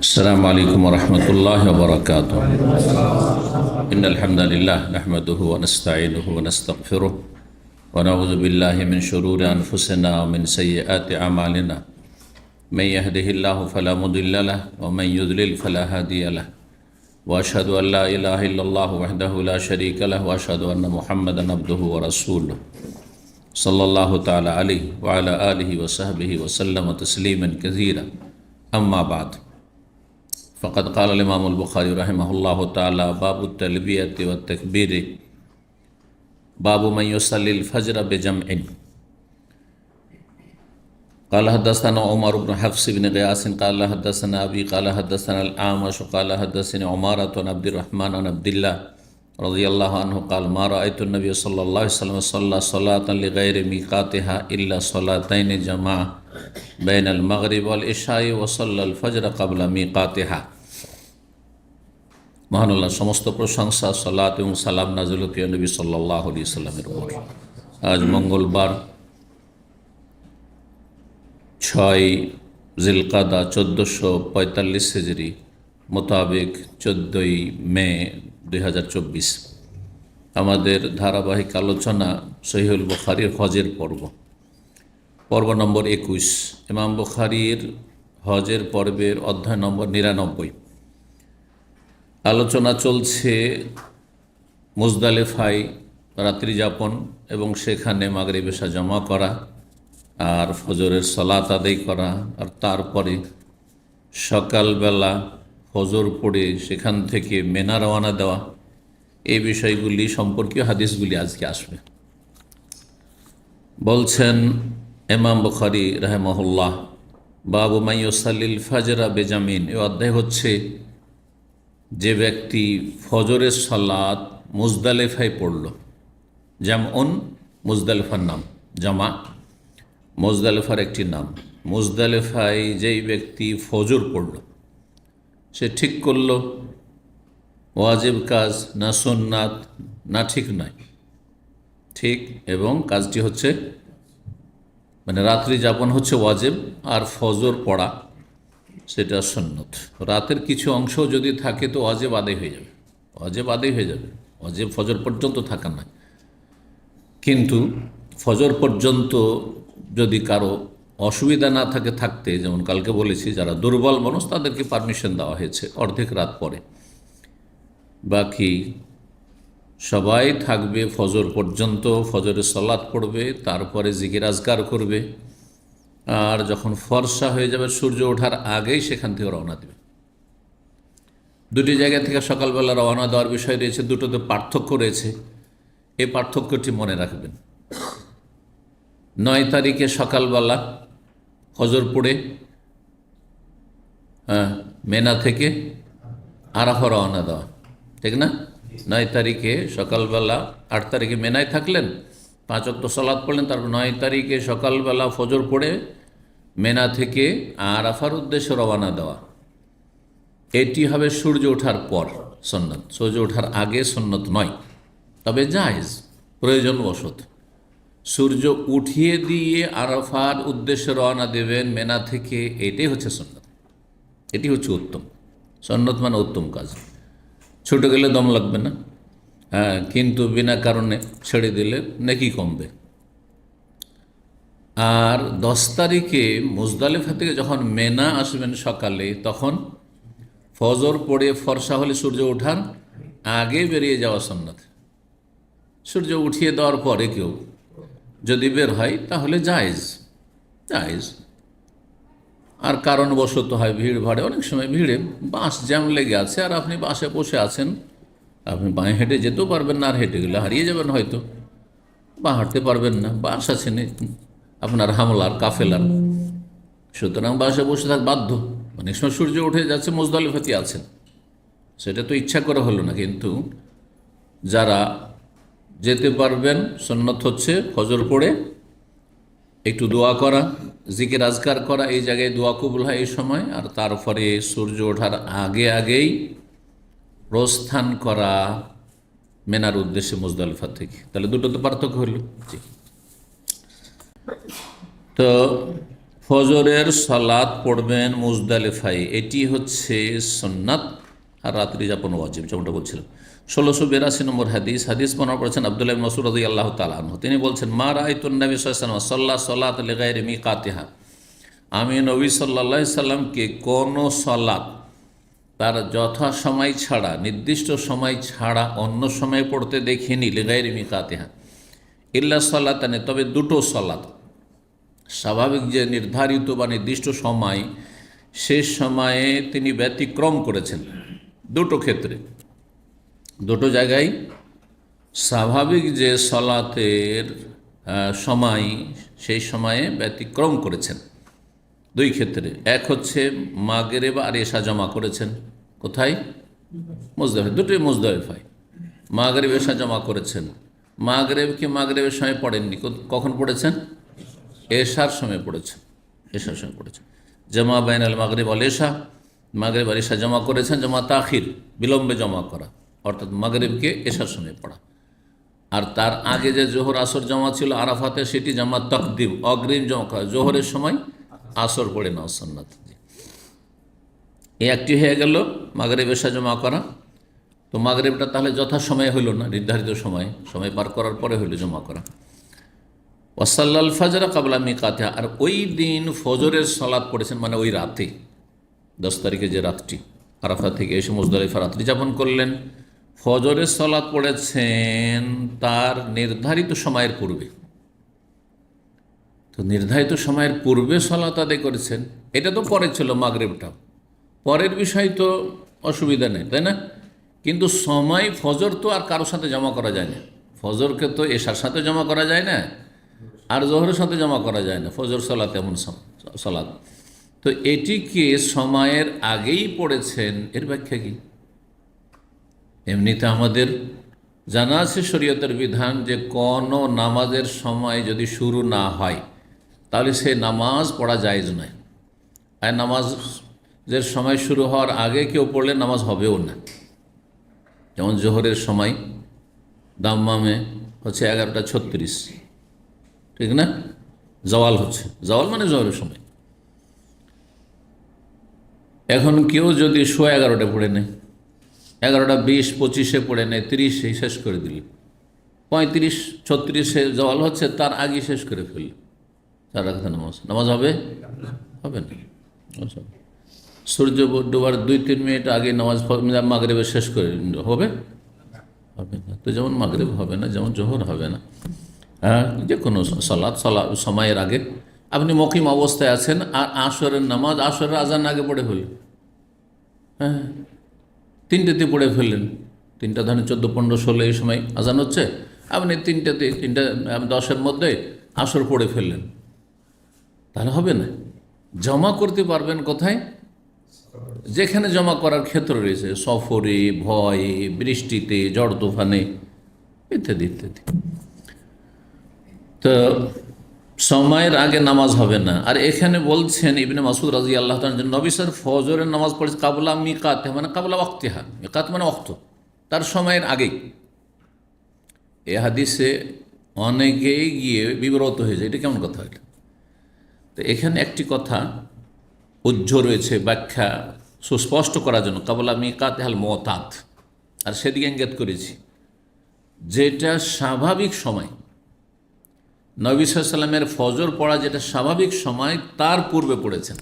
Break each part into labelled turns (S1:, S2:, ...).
S1: السلام عليكم ورحمة الله وبركاته. إن الحمد لله نحمده ونستعينه ونستغفره ونعوذ بالله من شرور أنفسنا ومن سيئات أعمالنا. من يهده الله فلا مضل له ومن يضلل فلا هادي له. وأشهد أن لا إله إلا الله وحده لا شريك له وأشهد أن محمدا عبده ورسوله صلى الله تعالى عليه وعلى آله وصحبه وسلم تسليما كثيرا. أما بعد، فقد قال الإمام البخاري رحمه الله تعالى: باب التلبية والتكبير، باب من يصلي الفجر بجمع. قال حدثنا عمر بن حفص بن غياث قال حدثنا أبي قال حدثنا الأعمش قال حدثني عمارة بن عبد الرحمن بن عبد الله رضي الله عنه قال: ما رأيت النبي صلى الله عليه وسلم صلى صلاة لغير ميقاتها إلا صلاتين جمع بين المغرب والعشاء وصلى الفجر قبل ميقاتها. মহান আল্লাহ সমস্ত প্রশংসা, সালাত এবং সালাম নাযিল প্রিয় নবী সাল্লাল্লাহু আলাইহি সাল্লামের উপর। আজ মঙ্গলবার 6 জিলকাদা 1445 হিজরি মোতাবেক 14 মে 2024। আমাদের ধারাবাহিক আলোচনা সহিহুল বুখারীর হজের পর্ব নম্বর 21। ইমাম বুখারীর হজের পর্বের অধ্যায় নম্বর 99। আলোচনা চলছে মুজদালিফায় রাত্রি যাপন এবং সেখানে মাগরিব এশা জমা করা আর ফজরের সালাত আদায় করা, আর তারপরে সকালবেলা ফজর পড়ে সেখান থেকে মেনা রওনা দেওয়া। এই বিষয়গুলি সম্পর্কীয় হাদিসগুলি আজকে আসবে। বলছেন ইমাম বুখারী রাহিমাহুল্লাহ, বাবু মান ইউসাল্লিল ফাজরা বেজামিন। এই অধ্যায় হচ্ছে যে ব্যক্তি ফজরের সালাত মুজদালিফায় পড়ল। জামউন মুজদালিফার নাম, জামা মুজদালিফার একটি নাম। মুজদালিফায় যেই ব্যক্তি ফজর পড়ল, সে ঠিক করল ওয়াজিব কাজ না সুন্নাত না ঠিক নয়, ঠিক, এবং কাজটি হচ্ছে মানে রাত্রি যাপন হচ্ছে ওয়াজিব আর ফজর পড়া সেটা সুন্নত। রাতের কিছু অংশ যদি থাকে তো ওয়াজিব আদায় হয়ে যাবে, ওয়াজিব আদায় হয়ে যাবে, ওয়াজিব ফজর পর্যন্ত থাকা নয়। কিন্তু ফজর পর্যন্ত যদি কারো অসুবিধা না থাকে থাকতে, যেমন কালকে বলেছি যারা দুর্বল মানুষ তাদেরকে পারমিশন দেওয়া হয়েছে অর্ধেক রাত পরে, বাকি সবাই থাকবে ফজর পর্যন্ত, ফজরের সালাত পড়বে, তারপরে জিকির আজকার করবে, আর যখন ফর্সা হয়ে যাবে সূর্য ওঠার আগেই সেখান থেকে রওনা দেবে। দুটি জায়গা থেকে সকালবেলা রওনা দেওয়ার বিষয় রয়েছে, দুটোতে পার্থক্য রয়েছে। এই পার্থক্যটি মনে রাখবেন। 9 তারিখে সকালবেলা ফজর পড়ে মেনা থেকে আরাফা রওনা দেওয়া, ঠিক না? 9 তারিখে সকালবেলা, 8 তারিখে মেনায় থাকলেন, 5 ওয়াক্ত সালাত পড়লেন, তারপর 9 তারিখে সকালবেলা ফজর পড়ে মেনা থেকে আরাফার উদ্দেশ্যে রওনা দেওয়া। এটি হবে সূর্য ওঠার পর সুন্নত, সূর্য ওঠার আগে সুন্নত নয়, তবে জায়েজ প্রয়োজনবশত। সূর্য উঠিয়ে দিয়ে আরাফার উদ্দেশ্যে রওনা দেবেন মেনা থেকে, এটাই হচ্ছে সুন্নত, এটি হচ্ছে উত্তম। সুন্নত মানে উত্তম কাজ। ছুটে গেলে দম লাগবে না, কিন্তু বিনা কারণে ছেড়ে দিলে নেকি কমবে। আর 10 তারিখে মুজদালিফা থেকে যখন মেনা আসবেন সকালে, তখন ফজর পড়ে ফর্সা হলে সূর্য ওঠার আগে বেরিয়ে যাওয়া সুন্নাত। সূর্য উঠিয়ে দেওয়ার পরে কেউ যদি বের হয় তাহলে জায়েজ, জায়েজ। আর কারণবশত হয় ভিড় ভাড়ে, অনেক সময় ভিড়ে বাস জ্যাম লেগে আছে আর আপনি বাসে বসে আছেন, আপনি বাঁয়ে হেঁটে যেতেও পারবেন না, আর হেঁটে গেলে হারিয়ে যাবেন হয়তো, বা হাঁটতে পারবেন না, বাস আছেন আপনার হামলার কাফেলার, সুতরাং বাসে বসে থাক বাধ্য। অনেক সময় সূর্য উঠে যাচ্ছে, মুজদালিফাতে আছেন, সেটা তো ইচ্ছা করে হলো না। কিন্তু যারা যেতে পারবেন, সুন্নত হচ্ছে ফজর পড়ে একটু দোয়া করা, জিকির আজকার করা, এই জায়গায় দোয়া কবুল হয় এই সময়, আর তারপরে সূর্য ওঠার আগেই প্রস্থান করা মেনার উদ্দেশ্যে মুজদালিফা থেকে। তাহলে দুটো তো পার্থক্য হলো। জি, তো ফজরের সালাত পড়বেন মুজদালিফায়, এটি হচ্ছে সুন্নাত, আর রাত্রি যাপন ওয়াজিব, যেমনটা বলছিলাম। 1682 নম্বর হাদিস বর্ণনা করেছেন আব্দুল্লাহ ইবনে মাসউদ রাদিয়াল্লাহু তাআলা আনহু। তিনি বলছেন, মা রাআইতুন নবী সাল্লাল্লাহু আলাইহি ওয়াসাল্লাম সাল্লাত লিগাইরি মিকাতিহা, আমি নবী সাল্লাল্লাহু আলাইহি সাল্লামকে কোনো সালাত তার যথা সময় ছাড়া, নির্দিষ্ট সময় ছাড়া অন্য সময় পড়তে দেখিনি, লিগাইরি মিকাতিহা ইল্লা সালাতানে, তবে দুটো সালাত, স্বাভাবিক যে নির্ধারিত বা নির্দিষ্ট সময়, শেষ সময়ে তিনি ব্যতিক্রম করেছেন দুটো ক্ষেত্রে, দুটো জায়গায় স্বাভাবিক যে সালাতের সময়, সেই সময়ে ব্যতিক্রম করেছেন দুই ক্ষেত্রে। এক হচ্ছে মাগরিব আর এশা জমা করেছেন কোথায়? মুজদালিফা, দুটোই মুজদালিফায় মাগরিব এশা জমা করেছেন। মাগরিবকে মাগরিবের সময় পড়েননি, কখন পড়েছেন? এশার সময় পড়েছেন, এশার সময় পড়েছেন। জামা বাইনাল মাগরিব ওয়াল এশা, মাগরিব আর এশা জমা করেছেন। জামা তাখির, বিলম্বে জমা করা, অর্থাৎ মাগরিবকে এশার সময় পড়া। আর তার আগে যে জোহর আসর জমা ছিল আরাফাতে, সেটি জামা তাকদিম, অগ্রিম জমা করা, জোহরের সময় আসর পড়ে নেওয়া সুন্নাত। এই একটি হয়ে গেল মাগরিব এশা জমা করা। তো মাগরিবটা তাহলে যথাসময়ে হইল না, নির্ধারিত সময় পার করার পরে হইল জমা করা। ওয়াসাল্লাল ফাজরা কাবলা মিকাতিহা, আর ওই দিন ফজরের সালাত পড়েছেন, মানে ওই রাতে, 10 তারিখে যে রাতটি, আরাফা থেকে এসে মুজদালিফা রাত্রি যাপন করলেন, ফজরের সালাত পড়েছেন তার নির্ধারিত সময়ের পূর্বে। তো নির্ধারিত সময়ের পূর্বে সালাত আদায় করেছেন, এটা তো পরে ছিল, মাগরিবটা পরের বিষয়, তো অসুবিধা নেই, তাই না? কিন্তু সময়, ফজর তো আর কারোর সাথে জমা করা যায় না, ফজরকে তো এশার সাথে জমা করা যায় না, আর জোহরের সাথে জমা করা যায় না, ফজর সালাত এমন সালাত। তো এটিকে সময়ের আগেই পড়েছেন, এর ব্যাখ্যা কি? এমনিতে আমাদের জানা আছে শরীয়তের বিধান যে কোনো নামাজের সময় যদি শুরু না হয় তাহলে সে নামাজ পড়া জায়েজ নয়। আর নামাজের সময় শুরু হওয়ার আগে কেউ পড়লে নামাজ হবেও না। যেমন জোহরের সময় দাম্মামে হচ্ছে 11:36, ঠিক না? জওয়াল হচ্ছে, জওয়াল মানে জোহরের সময়। এখন কেউ যদি 11:15 পড়ে নেয়, 11:20, 25 পড়ে নেয়, 30 শেষ করে দিল, 35, 36 জওয়াল হচ্ছে, তার আগে শেষ করে ফেলল, 4 রাকাত নামাজ হবে? হবে না। সূর্য ডোবার 2-3 মিনিট আগে নামাজ মাগরিবের শেষ করে হবে? হবে না। তো যেমন মাগরিব হবে না, যেমন জোহর হবে না, যে কোনো সালাত সময়ের আগে। আপনি মকিম অবস্থায় আছেন আর আসরের নামাজ, আসরের আজান আগে পড়ে ফেললেন, 3টেতে পড়ে ফেললেন, 3টা ধরেন 14, 15, 16 এই সময় আজান হচ্ছে, আপনি 3:10 মধ্যে আসর পড়ে ফেললেন, তাহলে হবে না। জমা করতে পারবেন কোথায়? যেখানে জমা করার ক্ষেত্র রয়েছে, সফরে, ভয়ে, বৃষ্টিতে, ঝড় তুফানে, ইত্যাদি ইত্যাদি। তো সময়ের আগে নামাজ হবে না। আর এখানে বলছেন ইবনে মাসউদ রাদিয়াল্লাহু তাআলা, নবী স্যার ফজরের নামাজ পড়েছে কাবলা মিকাত, মানে কাবলা ওয়াক্তিহা, মিকাত মানে ওয়াক্ত, তার সময়ের আগেই। এ হাদিসে অনেকেই গিয়ে বিব্রত হয়ে যায়, এটা কেমন কথা এটা? তো এখানে একটি কথা উজ্জ্ব রয়েছে ব্যাখ্যা সুস্পষ্ট করার জন্য, কাবলা মিকাত হাল মুতাদ, আর সেদিকে ইঙ্গিত করেছি, যেটা স্বাভাবিক সময়, নবী সাল্লাল্লাহু আলাইহি ওয়াসাল্লামের ফজর পড়া যেটা স্বাভাবিক সময়, তার পূর্বে পড়েছেন,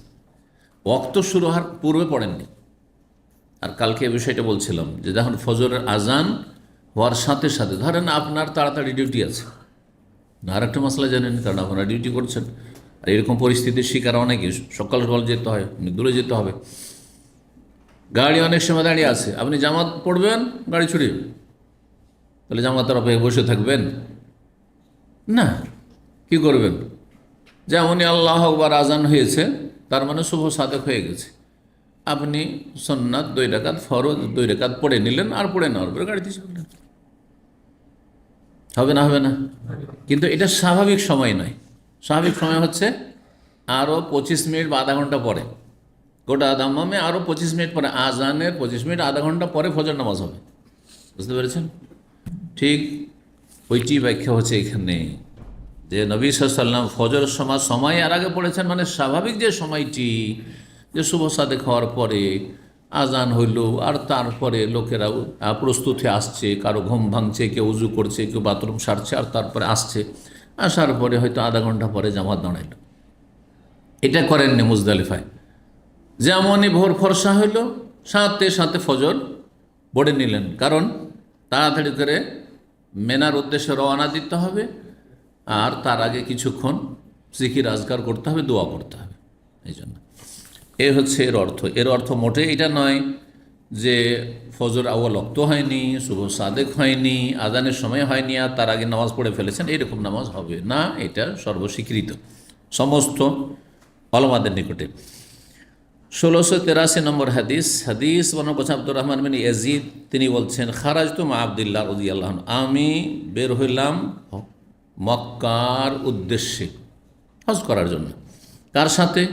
S1: ওয়াক্ত শুরু হওয়ার পূর্বে পড়েননি। আর কালকে এই বিষয়টা বলছিলাম যে যখন ফজরের আজান হওয়ার সাথে সাথে, ধরেন আপনার তাড়াতাড়ি ডিউটি আছে না, আর একটা মশলা জানেন, কারণ আপনারা ডিউটি করছেন, আর এরকম পরিস্থিতির শিকার অনেকে, সকাল সকাল যেতে হয়, দূরে যেতে হবে, গাড়ি অনেক সময় দাঁড়িয়ে আছে, আপনি জামাত পড়বেন, গাড়ি ছুটে, তাহলে জামাতের অপেক্ষায় বসে থাকবেন না? কি করবেন? যেমনই আল্লাহু আকবার আজান হয়েছে, তার মানে শুভ সাদেক হয়ে গেছে, আপনি সুন্নাত 2 রাকাত, ফরজ 2 রাকাত পড়ে নিলেন, আর পড়ে নেওয়ার পরে গাড়িতে চললেন, হবে না? হবে না। কিন্তু এটা স্বাভাবিক সময় নয়। স্বাভাবিক সময় হচ্ছে আরও 25 মিনিট বা আধা ঘন্টা পরে, গোটা দাম্মামে আরও 25 মিনিট পরে, আজানের 25 মিনিট আধা ঘন্টা পরে ফজর নামাজ হবে। বুঝতে পেরেছেন? ঠিক ওইটি ব্যাখ্যা হচ্ছে এখানে, যে নবী সাল্লাম ফজর সময় আর আগে পড়েছেন, মানে স্বাভাবিক যে সময়টি, যে শুভ সাদেক হওয়ার পরে আজান হইল আর তারপরে লোকেরা প্রস্তুত হয়ে আসছে, কারো ঘুম ভাঙছে, কেউ উজু করছে, কেউ বাথরুম সারছে, আর তারপরে আসছে, আসার পরে হয়তো আধা ঘন্টা পরে জামাত দাঁড়াইল। এটা করেননি মুজদালিফায়। যেমনই ভোর ফর্সা হইল সাথে সাথে ফজর পড়ে নিলেন, কারণ তাড়াতাড়ি করে মেনার উদ্দেশ্যে রওনা দিতে হবে, আর তার আগে কিছুক্ষণ জিকির আজকার করতে হবে, দোয়া করতে হবে। এই জন্য এ হচ্ছে এর অর্থ। এর অর্থ মোটে এটা নয় যে ফজর আউয়াল ওয়াক্ত হয়নি, শুভ সাদেক হয়নি, আজানের সময় হয়নি আর তার আগে নামাজ পড়ে ফেলেছেন, এইরকম নামাজ হবে না। এটা সর্বস্বীকৃত সমস্ত ওলামাদের নিকটে। 1683 নম্বর হাদিস বর্ণনা করছেন আব্দুর রহমান বিন ইয়াজিদ, তিনি বলছেন, খারাজতু মা আব্দুল্লাহ রাদিয়াল্লাহু আনহু, আমি বের হইলাম মক্কার উদ্দেশ্যে হজ করার জন্য। কার সাথে?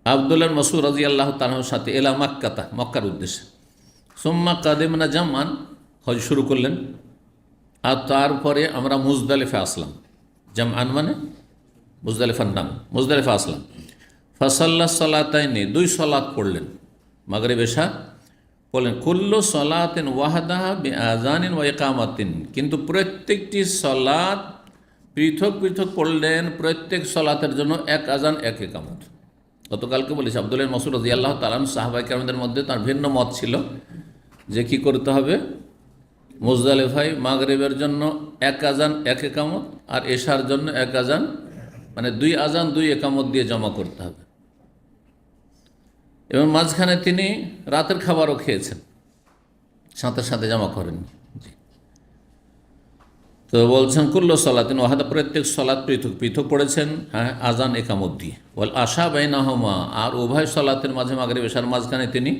S1: আব্দুল্লাহ মাসউদ রাদিয়াল্লাহু তাআলার সাথে। এলা মাক্কাতা, মক্কার উদ্দেশ্যে। সুম্মা কাদিমনা জামান, হজ শুরু করলেন, আর তারপরে আমরা মুজদালিফা আসলাম। জামআন মানে মুজদালিফার নাম, মুজদালিফা আসলাম। ফাসাল্লা সালাতাইনি, 2 সালাত পড়লেন, মাগরিব এশা পড়লেন। কুল্লু সালাতিন ওয়াহদাহা বিআযানিন ওয়া ইকামাতিন, কিন্তু প্রত্যেকটি সালাত পৃথক পৃথক পড়লেন, প্রত্যেক সালাতের জন্য এক আজান এক ইকামত। গতকালকে বলেছি আব্দুল্লাহ মাসউদ রাদিয়াল্লাহু তাআলা সাহাবায়ে কেরামদের মধ্যে তার ভিন্ন মত ছিল যে কি করতে হবে, মুজদালিফায় মাগরিবের জন্য এক আজান এক ইকামত আর এশার জন্য এক আজান, মানে 2 আজান 2 ইকামত দিয়ে জমা করতে হবে। এবং মাঝখানে তিনি রাতের খাবারও খেয়েছেন, সাথে সাথে জমা করেন। তো বলছেন কুল্লু সালাতিন ওয়াহাদা, প্রত্যেক সালাত পৃথক পৃথক পড়েছেন, হ্যাঁ, আজান একামত দিয়ে। ওয়াল আশা বাইনাহুমা, আর উভয় সালাতের মাঝে মাগরিব এশার মাঝখানে তিনি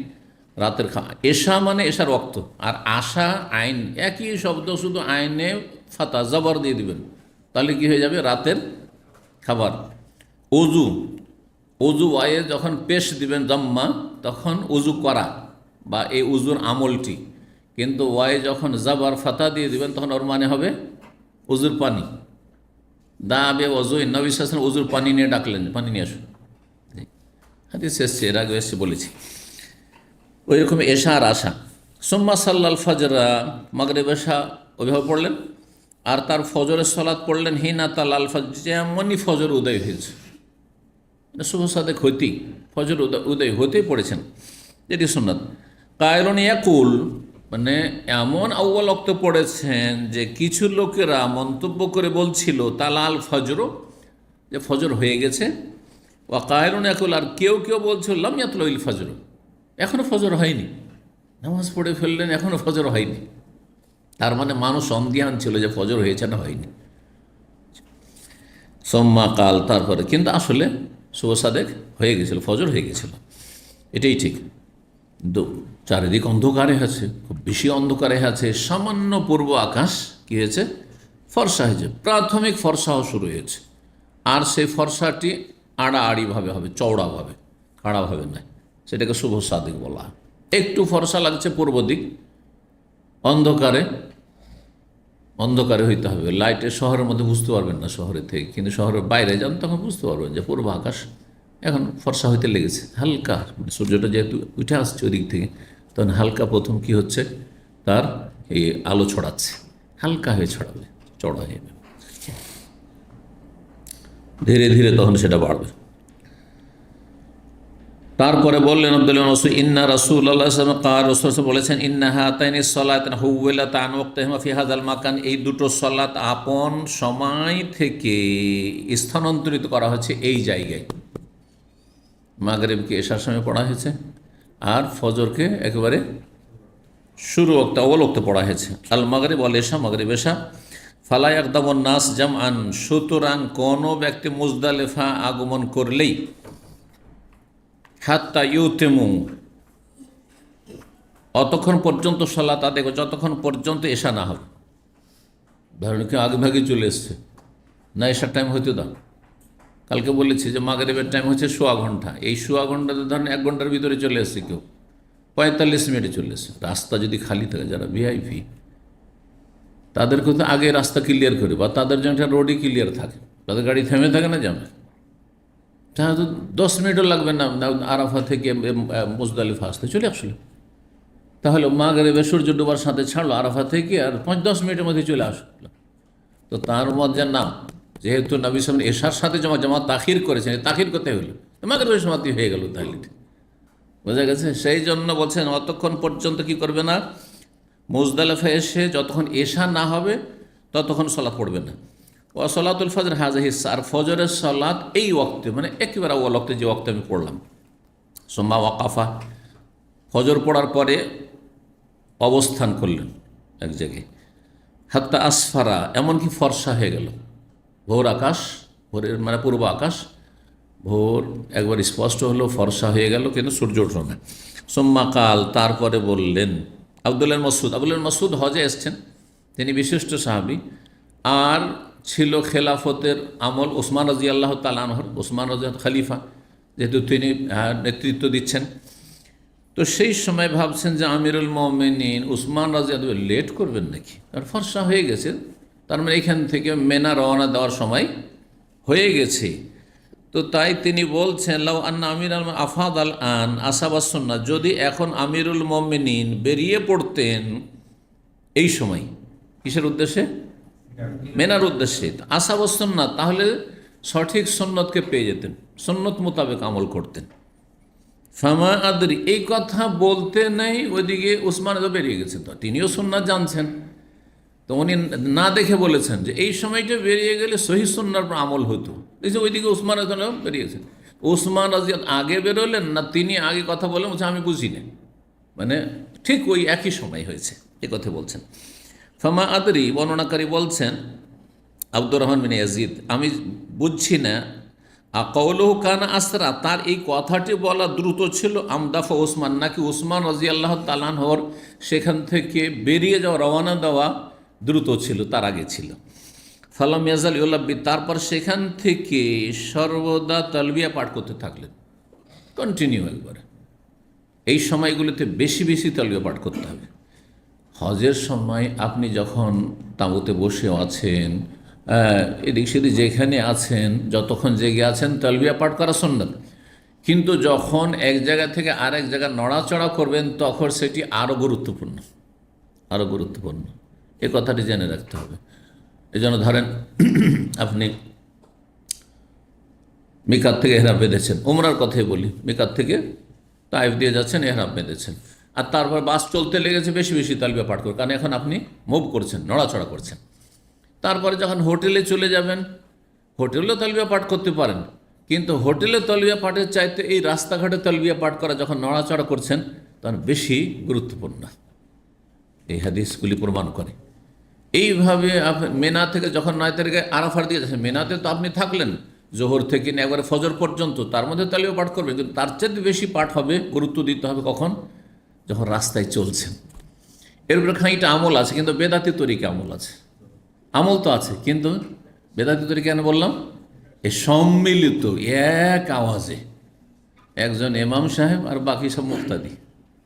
S1: রাতের এশা মানে এশার ওয়াক্ত, আর আশা আইন একই শব্দ, শুধু আইনে ফাতা জবর দিয়ে দিবেন, তাহলে কি হয়ে যাবে, রাতের খাবার। অজু ওয়ায়ে যখন পেশ দিবেন জম্মা, তখন উজু করা বা এই উজুর আমলটি, কিন্তু ওয়ায়ে যখন জাবার ফাতা দিয়ে দিবেন তখন ওর মানে হবে উজুর পানি। দা আবে অজুই, নবী সাল্লাল্লাহু আলাইহি ওয়াসাল্লাম উজুর পানি নিয়ে ডাকলেন, পানি নিয়ে আসুন। হাদিস এসছে, এর আগে এসছে বলেছি। ওই রকম এশা আর আশা। সুম্মা সাল্লাল ফজরা, মাগরিব এশা ওইভাবে পড়লেন, আর তার ফজরের সালাত পড়লেন হিনা তাল আল ফজর, যেমনই ফজর উদয় হয়েছে, শুভ সাদেক হইতেই ফজর উদয় হতেই পড়েছেন, যেটি সুন্নাত। কায়রুন ইয়াকুল, মানে এমন আউয়াল ওয়াক্ত পড়েছেন যে কিছু লোকেরা মন্তব্য করে বলছিল তালাল ফজর, যে ফজর হয়ে গেছে। ওয়া কায়রুন ইয়াকুল, আর কেউ কেউ বলছিল লাম ইয়াতলাইল ফজর, এখনও ফজর হয়নি, নামাজ পড়ে ফেললেন এখনও ফজর হয়নি। তার মানে মানুষ সন্দিহান ছিল যে ফজর হয়েছে না হয়নি। সোম্মা কাল, তারপরে কিন্তু আসলে শুভ সাদেক হয়ে গেছিল, ফজর হয়ে গেছিল, এটাই ঠিক। চারিদিক অন্ধকারে আছে, খুব বেশি অন্ধকারে আছে, সামান্য পূর্ব আকাশ কী হয়েছে, ফর্সা হয়েছে, প্রাথমিক ফর্সাও শুরু হয়েছে। আর সেই ফর্সাটি আড়াআড়িভাবে হবে, চওড়াভাবে, খাড়াভাবে নয়, সেটাকে শুভ সাদেক বলা হয়। একটু ফর্সা লাগছে পূর্ব দিক, অন্ধকারে হইতে হবে। লাইটে শহরের মধ্যে বুঝতে পারবেন না শহরের থেকে, কিন্তু শহরের বাইরে যান তখন বুঝতে পারবেন যে পূর্ব আকাশ এখন ফর্সা হইতে লেগেছে হালকা, মানে সূর্যটা যেহেতু উঠে আসছে ওই দিক থেকে, তখন হালকা প্রথম কি হচ্ছে, তার এই আলো ছড়াচ্ছে, হালকা হয়ে ছড়াবে, চড়া হয়ে যাবে, ধীরে ধীরে তখন সেটা বাড়বে। তারপরে বললেন আব্দুল্লাহ মাসউদ, ইন্না রাসূলুল্লাহ সাল্লাল্লাহু আলাইহি ওয়াসাল্লাম বলেছেন, ইন্না হাতাইনি সালাতান হুওয়ালাত আন ওয়াক্তিহিমা ফি হাযাল মাকান, এই দুটো সালাত আপন সময় থেকে স্থানান্তরিত করা হয়েছে এই জায়গায়। মাগরিবকে এশার সময় পড়া হয়েছে, আর ফজরকে একেবারে শুরু ওয়াক্তে আউয়াল ওয়াক্তে পড়া হয়েছে। আল মাগরিব ওয়াল এশা, মাগরিব এশা। ফালা ইয়াকদামুন নাস জামআন, সুতরাং কোনো ব্যক্তি মুজদালিফা আগমন করলেই হাত্তা ইউতেমু, অতক্ষণ পর্যন্ত সালাত আদায় করে, যতক্ষণ পর্যন্ত এশা না হবে। ধরেন কেউ আগে ভাগে চলে এসছে না, এশার টাইম হইতে দাও, কালকে বলেছি যে মাগরিবের টাইম হচ্ছে সোয়া ঘন্টা, এই সোয়া ঘন্টাতে ধরেন 1 ঘন্টার ভিতরে চলে এসছে, কেউ 45 মিনিটে চলে এসছে। রাস্তা যদি খালি থাকে, যারা ভিআইপি তাদেরকে তো আগে রাস্তা ক্লিয়ার করে, বা তাদের জন্য একটা রোডই ক্লিয়ার থাকে, তাদের গাড়ি থেমে থাকে না যাবে, তাহলে তো 10 মিনিটও লাগবে না আরাফা থেকে মুজদালিফা আসতে, চলে আসলো। তাহলে মাগরিবে সূর্য ডোবার সাথে ছাড়লো আরাফা থেকে, আর 5-10 মিনিটের মধ্যে চলে আসলো। তো তার মধ্যে নাম, যেহেতু নবী সাল্লাল্লাহু আলাইহি ওয়াসাল্লাম এশার সাথে জামাত তাখির করেছেন, তাখির করতে হইল, মাগরিবের সময়ই হয়ে গেল, তাহলে বোঝা গেছে। সেই জন্য বলছেন অতক্ষণ পর্যন্ত কি করবে না, মুজদালিফা এসে যতক্ষণ এশা না হবে ততক্ষণ সালাত পড়বে না। ও সালাতুল ফজর হাযিহি, আর ফজরের সালাত এই ওয়াক্তে, মানে একেবারে ওয়াল ওয়াক্তে, যে ওয়াক্তে আমি পড়লাম। সুম্মা ওয়াকাফা, ফজর পড়ার পরে অবস্থান করলেন এক জায়গায়, হাত্তা আসফারা, এমনকি ফর্সা হয়ে গেল ভোর আকাশ, ভোরের মানে পূর্ব আকাশ, ভোর একবার স্পষ্ট হলো, ফর্সা হয়ে গেল, কিন্তু সূর্য উঠল না। সুম্মা কাল, তারপরে বললেন, আব্দুল্লাহ মাসউদ হজে এসছেন, তিনি বিশিষ্ট সাহাবী, আর ছিল খেলাফতের আমল ওসমান রাদিয়াল্লাহু তাআলা আনহুর, ওসমান রাদিয়াল্লাহু খলিফা, যেহেতু তিনি নেতৃত্ব দিচ্ছেন। তো সেই সময় ভাবছেন যে আমিরুল মুমিনিন উসমান রাদিয়াল্লাহু লেট করবেন নাকি, আর ফর্সা হয়ে গেছে, তার মানে এখান থেকে মেনা রওনা দেওয়ার সময় হয়ে গেছে। তো তাই তিনি বলছেন, লাউ আন্না আমির আল আফাদ আল আন আসাবাস সুন্নাহ, যদি এখন আমিরুল মুমিনিন বেরিয়ে পড়তেন এই সময়, কিসের উদ্দেশ্যে, মেনার উদ্দেশ্যে, আসাবাস সুন্নাহ, তাহলে সঠিক সুন্নতকে পেয়ে যেতেন, সুন্নত মোতাবেক আমল করতেন। ফামা আদরি, এই কথা বলতে নেই, ওইদিকে উসমান তো বেরিয়ে গেছেন, তো তিনিও সুন্নাত জানছেন, তো উনি না দেখে বলেছেন যে এই সময়টা বেরিয়ে গেলে সহি সুন্নার আমল হতো। এই যে ওইদিকে উসমান বেরিয়েছেন, উসমান রাজিয়াত আগে বেরোলেন না তিনি আগে কথা বললেন, বলছে আমি বুঝি না, মানে ঠিক ওই একই সময় হয়েছে, এ কথা বলছেন। ফামা আদরি, বর্ণনাকারী বলছেন আব্দুর রহমান বিন ইয়াজিদ, আমি বুঝছি না, কওলুহু কানা আসরা, তার এই কথাটি বলা দ্রুত ছিল, আমদাফা ওসমান, নাকি উসমান রাদিয়াল্লাহু তাআলা আনহুর সেখান থেকে বেরিয়ে যাওয়া, রওনা দেওয়া দ্রুত ছিল, তার আগে ছিল। ফালাম ইয়াজাল ইউলাব্বি, তারপর সেখান থেকে সর্বদা তালবিয়া পাঠ করতে থাকলেন, কন্টিনিউ একবারে। এই সময়গুলোতে বেশি বেশি তালবিয়া পাঠ করতে হবে। হজের সময় আপনি যখন তাঁবুতে বসে আছেন, এদিক সেদিক যেখানে আছেন, যতক্ষণ জেগে আছেন তালবিয়া পাঠ করা সুন্নাত, কিন্তু যখন এক জায়গা থেকে আরেক জায়গা নড়াচড়া করবেন তখন সেটি আরও গুরুত্বপূর্ণ, আরও গুরুত্বপূর্ণ, এ কথাটি জেনে রাখতে হবে। এই জন্য ধরেন আপনি মিকাত থেকে এহরাম বেঁধেছেন, উমরার কথাই বলি, মিকাত থেকে তাইফ দিয়ে যাচ্ছেন, এহরাম বেঁধেছেন, আর তারপর বাস চলতে লেগেছে, বেশি বেশি তালবিয়া পাঠ করে, কারণ এখন আপনি মুভ করছেন, নড়াচড়া করছেন। তারপরে যখন হোটেলে চলে যাবেন, হোটেলেও তালবিয়া পাঠ করতে পারেন, কিন্তু হোটেলে তালবিয়া পাঠের চাইতে এই রাস্তাঘাটে তালবিয়া পাঠ করা যখন নড়াচড়া করছেন তখন বেশি গুরুত্বপূর্ণ, এই হাদিসগুলি প্রমাণ করে। এইভাবে মেনা থেকে যখন 9 তারিখে আরাফার দিয়ে যাচ্ছেন, মেনাতে তো আপনি থাকলেন জোহর থেকে নিয়ে একবারে ফজর পর্যন্ত, তার মধ্যে তালিও পাঠ করবেন, কিন্তু তার চাইতে বেশি পাঠ হবে, গুরুত্ব দিতে হবে কখন, যখন রাস্তায় চলছেন। এর উপরে খানিকটা আমল আছে, কিন্তু বেদাতি তরিকা আমল আছে, আমল তো আছে, কিন্তু বেদাতি তরিকা কেন বললাম, এ সম্মিলিত এক আওয়াজে, একজন ইমাম সাহেব আর বাকি সব মুক্তাদি,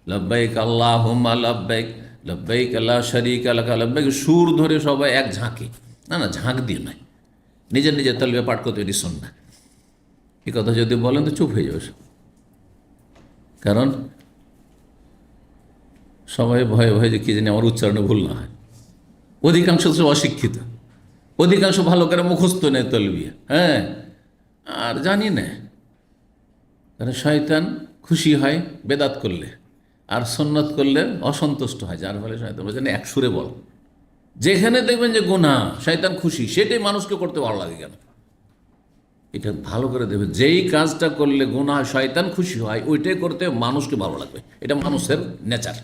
S1: লব্বাইক আল্লাহুম্মা লব্বাইক, লব্বাইক লা শারীকা লাকা লব্বাইক, সুর ধরে সবাই এক ঝাঁকে, না না ঝাঁক দিয়ে নয়, নিজের নিজের তালবিয়া পাঠ করতে, এটি সুন্নাহ। এই কথা যদি বলেন তো চুপ হয়ে যাবে, কারণ সবাই ভয়ে ভয়ে যে কি জানি আমার উচ্চারণে ভুল না হয়। অধিকাংশ অশিক্ষিত, অধিকাংশ ভালো করে মুখস্থ নেয় তালবিয়া, হ্যাঁ, আর জানি না, কারণ শয়তান খুশি হয় বেদাত করলে, আর সুন্নাত করলে অসন্তুষ্ট হয়, যার ফলে শয়তান বলছেন এক সুরে বল, যেখানে দেখবেন যে গুনাহ শয়তান খুশি, সেটাই মানুষকে করতে ভালো লাগে। কেন, এটা ভালো করে দেবে, যেই কাজটা করলে গুনাহ শয়তান খুশি হয় ওইটাই করতে মানুষকে ভালো লাগবে, এটা মানুষের নেচার,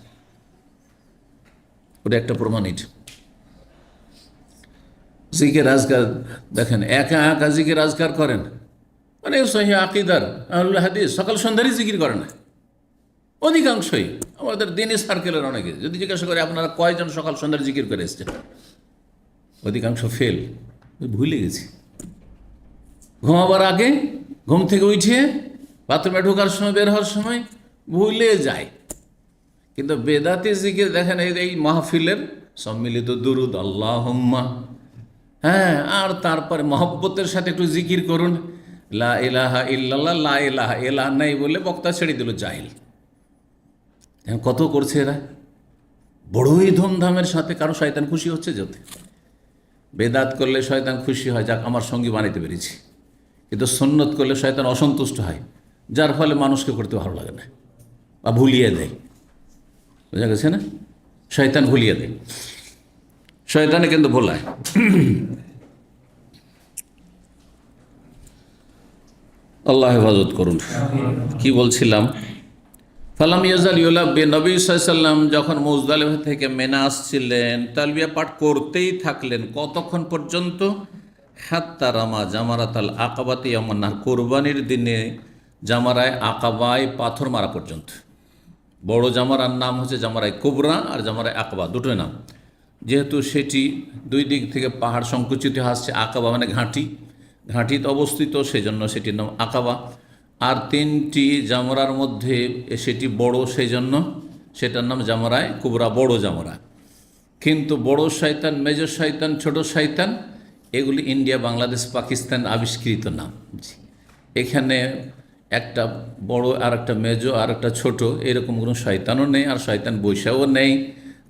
S1: ওটা একটা প্রমাণিত। জিকির আজকার দেখেন, একা একা জিকির আজকার করেন, মানে সহি আকিদার আহলুল হাদিস সকাল সন্ধ্যারই জিকির করে না অধিকাংশই। আমাদের দিনই সার্কেলের অনেকে যদি জিজ্ঞাসা করে আপনারা কয়জন সকাল সন্ধ্যার জিকির করে এসছেন, অধিকাংশ ফেল, ভুলে গেছি। ঘুমাবার আগে, ঘুম থেকে উঠে বাথরুমে ঢোকার সময়, বের হওয়ার সময় ভুলে যায়। কিন্তু বেদাতি জিকির দেখেন, এই মাহফিলের সম্মিলিত দুরুদ, আল্লাহুম্মা হ্যাঁ, আর তারপরে মহব্বতের সাথে একটু জিকির করুন, লা ইলাহা ইল্লাল্লাহ, লা ইলাহা ইলাহা নাই বলে বক্তা ছেড়ে দিল জাহিল। কত করছে এরা বড়ই ধুমধামের সাথে। কারণ শয়তান খুশি হচ্ছে যেতে। বেদাত করলে শয়তান খুশি হয়, যাক আমার সঙ্গী বানাইতে পেরেছি। কিন্তু সুন্নত করলে শয়তান অসন্তুষ্ট হয়, যার ফলে মানুষকে করতে ভালো লাগে না বা ভুলিয়ে দেয়। বোঝা গেছে না? শয়তান ভুলিয়ে দেয়, শয়তানে কিন্তু ভোলায়। আল্লাহ হেফাজত করুন। কি বলছিলাম? ফালাম ইয়াজাল ইউলাব্বি, নবী সাল্লাল্লাহু আলাইহি ওয়াসাল্লাম যখন মুজদালিফা থেকে মিনা আসছিলেন তালবিয়া পাঠ করতেই থাকলেন। কতক্ষণ পর্যন্ত? হাত্তা রামা জামারাতাল আকাবাতি ইয়াওমান নাহর, কোরবানির দিনে জামারায় আকাবায় পাথর মারা পর্যন্ত। বড় জামারার নাম হচ্ছে জামারায় কুবরা আর জামারায় আকাবা, দুটোই নাম। যেহেতু সেটি দুই দিক থেকে পাহাড় সংকুচিত আসছে, আকাবা মানে ঘাঁটি, ঘাঁটিতে অবস্থিত, সেজন্য সেটির নাম আকাবা। আর তিনটি জামরার মধ্যে সেটি বড়, সেই জন্য সেটার নাম জামরায় কুবরা, বড় জামরা। কিন্তু বড় শয়তান, মেজর শয়তান, ছোট শয়তান, এগুলি ইন্ডিয়া, বাংলাদেশ, পাকিস্তান আবিষ্কৃত নাম। এখানে একটা বড় আর একটা মেজো আর একটা ছোট, এরকম কোনো শয়তানও নেই, আর শয়তান বৈশাও নেই।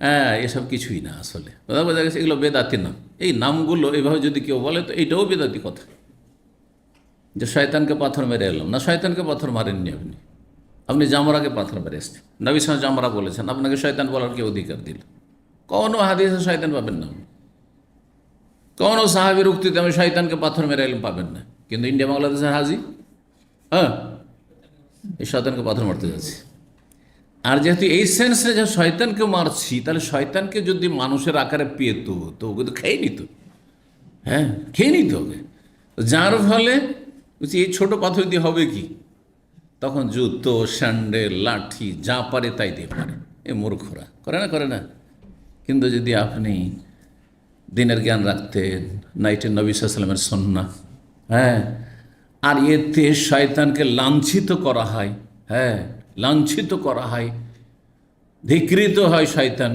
S1: হ্যাঁ, এসব কিছুই না আসলে। বোঝা গেছে? এগুলো বেদাতি নাম। এই নামগুলো এভাবে যদি কেউ বলে তো এইটাও বেদাতি কথা, যে শয়তানকে পাথর মেরে এলাম। না, শয়তানকে পাথর মারেননি আপনি, আপনি জামরাকে পাথর মেরে এসছেন। নবী সাল্লাল্লাহু আলাইহি ওয়াসাল্লাম জামরা বলেছেন, আপনাকে শয়তান বলার কি অধিকার দিল? কোনো হাদিসে শয়তান পাবেন না, কোনো সাহাবীর উক্তিতে আমি শয়তানকে পাথর মেরে এলাম পাবেন না। কিন্তু ইন্ডিয়া, বাংলাদেশের হাজি, হ্যাঁ, এই শয়তানকে পাথর মারতে যাচ্ছে। আর যেহেতু এই সেন্সে যে শয়তানকে মারছি, তাহলে শয়তানকে যদি মানুষের আকারে পেত তো ওকে তো খেয়ে নিত। হ্যাঁ, খেয়ে নিতে হবে। যার ফলে এই ছোট পাথর দিয়ে হবে কি? তখন জুতো, স্যান্ডেল, লাঠি যা পারে তাই দিয়ে পারে। এ মূর্খরা করে না। কিন্তু যদি আপনি দিনের জ্ঞান রাখতেন, নাইটের নবী সাল্লাল্লাহু আলাইহি ওয়াসাল্লামের সুন্নাহ, হ্যাঁ, আর এতে শয়তানকে লাঞ্ছিত করা হয়, হ্যাঁ, লাঞ্ছিত করা হয়, ধিকৃত হয় শয়তান,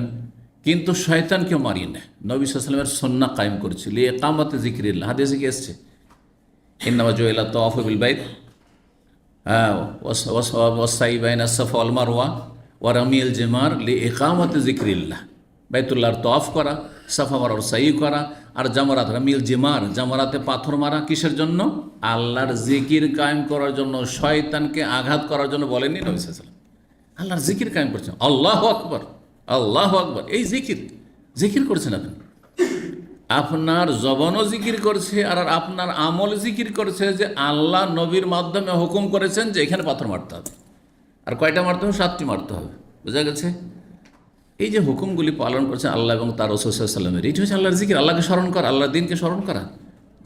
S1: কিন্তু শয়তানকে মারি না। নবী সাল্লাল্লাহু আলাইহি ওয়াসাল্লামের সুন্নাহ কায়েম করেছিল, ইকামাতে যিকরিল্লাহ। হাদিসে কি এসেছে? ইন্নামা জুইলা তাওয়াফু বিল বাইত, হ্যাঁ, ওয়াসাই বাইনা সাফা ওয়াল মারওয়া ওয়া রামিল জিমার লিইকামাতি যিকরিল্লাহ। বাইতুল্লাহর তাওয়াফ করা, সাফা মারওয়ার সাই করা, আর জামারাত, রামিল জিমার, জামারাতে পাথর মারা কিসের জন্য? আল্লাহর জিকির কায়েম করার জন্য, শয়তানকে আঘাত করার জন্য বলেননি নবী সাল্লাল্লাহু আলাইহি ওয়াসাল্লাম। আল্লাহর জিকির কায়েম করছেন, আল্লাহু আকবার, আল্লাহু আকবার, এই জিকির করছেন আপনি। আপনার জবানও জিকির করছে আর আপনার আমল জিকির করছে যে আল্লাহ নবীর মাধ্যমে হুকুম করেছেন যে এখানে পাথর মারতে হবে। আর কয়টা মারতে হবে? 7টি মারতে হবে। বোঝা গেছে? এই যে হুকুমগুলি পালন করছেন আল্লাহ এবং তার রাসূল সাল্লাল্লাহু আলাইহি ওয়াসাল্লামের, এইটা হচ্ছে আল্লাহর জিকির। আল্লাহকে স্মরণ করা, আল্লাহর দিনকে স্মরণ করা,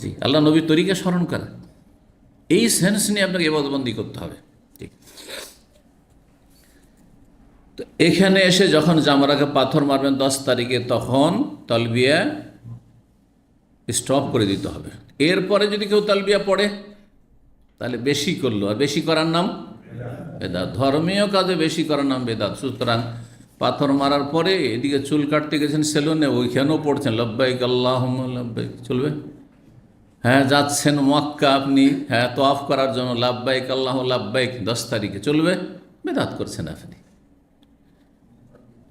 S1: জি, আল্লাহ নবীর তরিকা স্মরণ করা। এই সেন্স নিয়ে আপনাকে ইবাদতবন্দি করতে হবে। ঠিক। তো এখানে এসে যখন জামরাকে পাথর মারবেন 10 তারিখে, তখন তালবিয়া স্টপ করে দিতে হবে। এরপরে যদি কেউ তালবিয়া পড়ে তাহলে বেশি করলো, আর বেশি করার নাম বেদাত। ধর্মীয় কাজে বেশি করার নাম বেদাত। সুতরাং পাথর মারার পরে এদিকে চুল কাটতে গেছেন সেলুনে, ওইখানেও পড়ছেন লব্বাইক আল্লাহুম্মা লব্বাইক, চলবে? হ্যাঁ, যাচ্ছেন মক্কা আপনি, হ্যাঁ, তাওয়াফ করার জন্য, লব্বাইক আল্লাহুম্মা লব্বাইক 10 তারিখে, চলবে? বেদাত করছেন আপনি।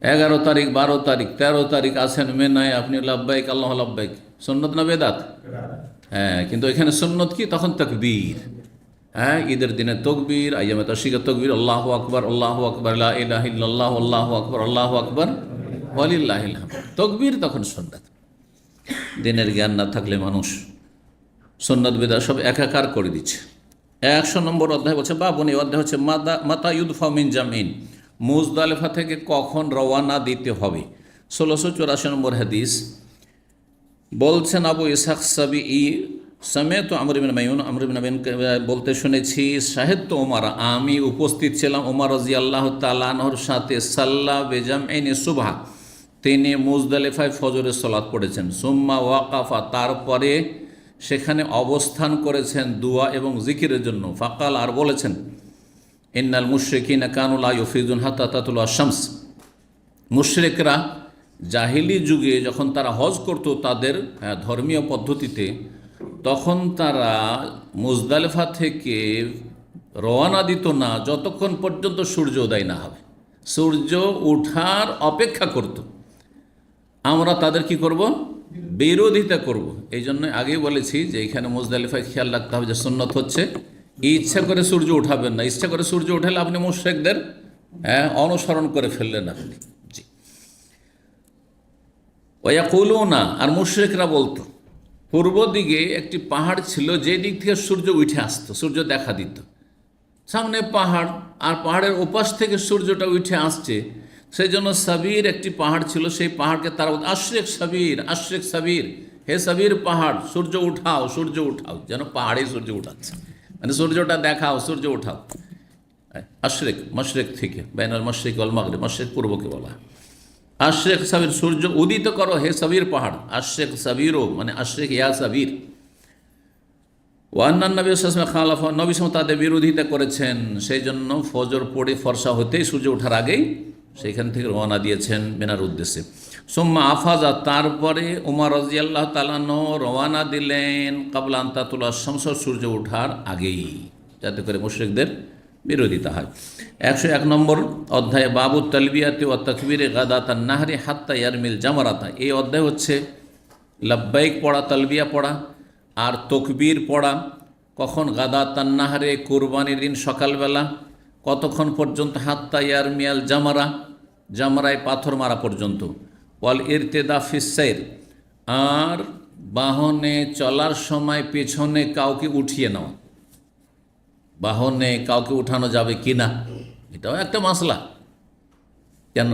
S1: 11 তারিখ, 12 তারিখ, 13 তারিখ আছেন মেনায়, আপনি লব্বাইক আল্লাহুম্মা লব্বাইক, সুন্নত না বেদাত? হ্যাঁ, কিন্তু এখানে সুন্নত কি? তখন তাকবীর। হ্যাঁ, ঈদের দিনে তকবীর, আইয়ামে তাশরিকে তকবীর, আল্লাহু আকবার, আল্লাহু আকবার, লা ইলাহা ইল্লাল্লাহ, আল্লাহু আকবার, আল্লাহু আকবার, ওয়ালিল্লাহিল হামদ। তকবীর তখন সুন্নাত। দিনের জ্ঞান না থাকলে মানুষ সুন্নাত বেদাত সব একাকার করে দিচ্ছে। 100 নম্বর অধ্যায় বলছে, বাবুন, এই অধ্যায় হচ্ছে মাতা ইউদফা মিন জামিন, মুজদালিফা থেকে কখন রওয়ানা দিতে হবে। 1684 নম্বর হাদিস বলছেন, আবু ইসহাক সাবিঈ সমেত আমর ইবনে মাইমুন, আমর ইবনে মাইমুনকে বলতে শুনেছি, শাহিদতু ওমর, আমি উপস্থিত ছিলাম ওমর রাদিয়াল্লাহু তাআলা আনহুর সাথে, সাল্লা বিজামঈন সুবহা, তিনি মুজদালিফায় ফজরের সালাত পড়েছেন। সুম্মা ওয়াকাফা, তারপরে সেখানে অবস্থান করেছেন দোয়া এবং জিকিরের জন্য। ফাকাল, আর বলেছেন, ইন্নাল মুশরিকিনা কানু লা ইউফিদুন হাত্তা তাতুলা শামস, মুশরিকরা জাহিলি যুগে যখন তারা হজ করত তাদের ধর্মীয় পদ্ধতিতে, তখন তারা মুজদালিফা থেকে রওনা দিত না যতক্ষণ পর্যন্ত সূর্য উদয় না হবে। সূর্য ওঠার অপেক্ষা করত। আমরা তাদের কি করব? বিরোধিতা করব। এই জন্য আগেই বলেছি যে এখানে মুজদালিফায় খেয়াল রাখতে হবে যে সুন্নত হচ্ছে ইচ্ছা করে সূর্য উঠাবেন না। ইচ্ছা করে সূর্য উঠালে আপনি মুশরিকদের অনুসরণ করে ফেললেন আপনি। জি। ওয়াকুলুনা, আর মুশরিকরা বলতো, পূর্ব দিকে একটি পাহাড় ছিল যে দিক থেকে সূর্য উঠে আসতো, সূর্য দেখা দিত। সামনে পাহাড়, আর পাহাড়ের ওপাশ থেকে সূর্যটা উঠে আসছে, সেই জন্য সাবির একটি পাহাড় ছিল। সেই পাহাড়কে তারা আশরিক সাবির, আশরিক সাবির, হে সাবির পাহাড়, সূর্য উঠাও, সূর্য উঠাও, যেন পাহাড়ে সূর্য উঠাচ্ছে, মানে সূর্যটা দেখাও, সূর্য উঠাও। আশরিক, মশরিক থেকে, বাইনাল মশরিক ওয়াল মাগরিব, মশরিক পূর্বকে বলা। আশরিক সাবির, সূর্য উদিত করো হে সাবির পাহাড়। আশরিক সাবিরও মানে আশরিক ইয়া সাবির। ওয়ান্নান নবী সাল্লাল্লাহু খালাফ, নবী সাল্লাল্লাহু তাদের বিরোধিতা করেছেন, সেই জন্য ফজর পড়ে ফর্সা হতেই, সূর্য ওঠার আগেই সেইখান থেকে রওনা দিয়েছেন মিনার উদ্দেশ্যে। সুম্মা আফাজা, তারপরে উমর রাদিয়াল্লাহু তাআলা আনহু রওনা দিলেন ক্বাবলা আন তাতুলা শামস, সূর্য ওঠার আগেই, যাতে করে মুশরিকদের বিরোধিতা হয়। 101 নম্বর অধ্যায় বাবু তালবিয়াতি ওয়া তাকবীরে গাদাতান নাহরি হাত্তা ইয়ারমিল জামারাতা। এই অধ্যায় হচ্ছে লাব্বাইক পড়া, তালবিয়া পড়া আর তকবীর পড়া। কখন? গাদাতান নাহরে, কুরবানির দিন সকালবেলা। কতক্ষণ পর্যন্ত? হাত্তা ইয়ারমিয়াল জামারা, জামরায় পাথর মারা পর্যন্ত। ওয়াল ইরতেদা ফিস-সাইর, আর বাহনে চলার সময় পেছনে কাউকে উঠিয়ে নেওয়া। বাহনে কাউকে উঠানো যাবে কি না, এটাও একটা মাসলা। কেন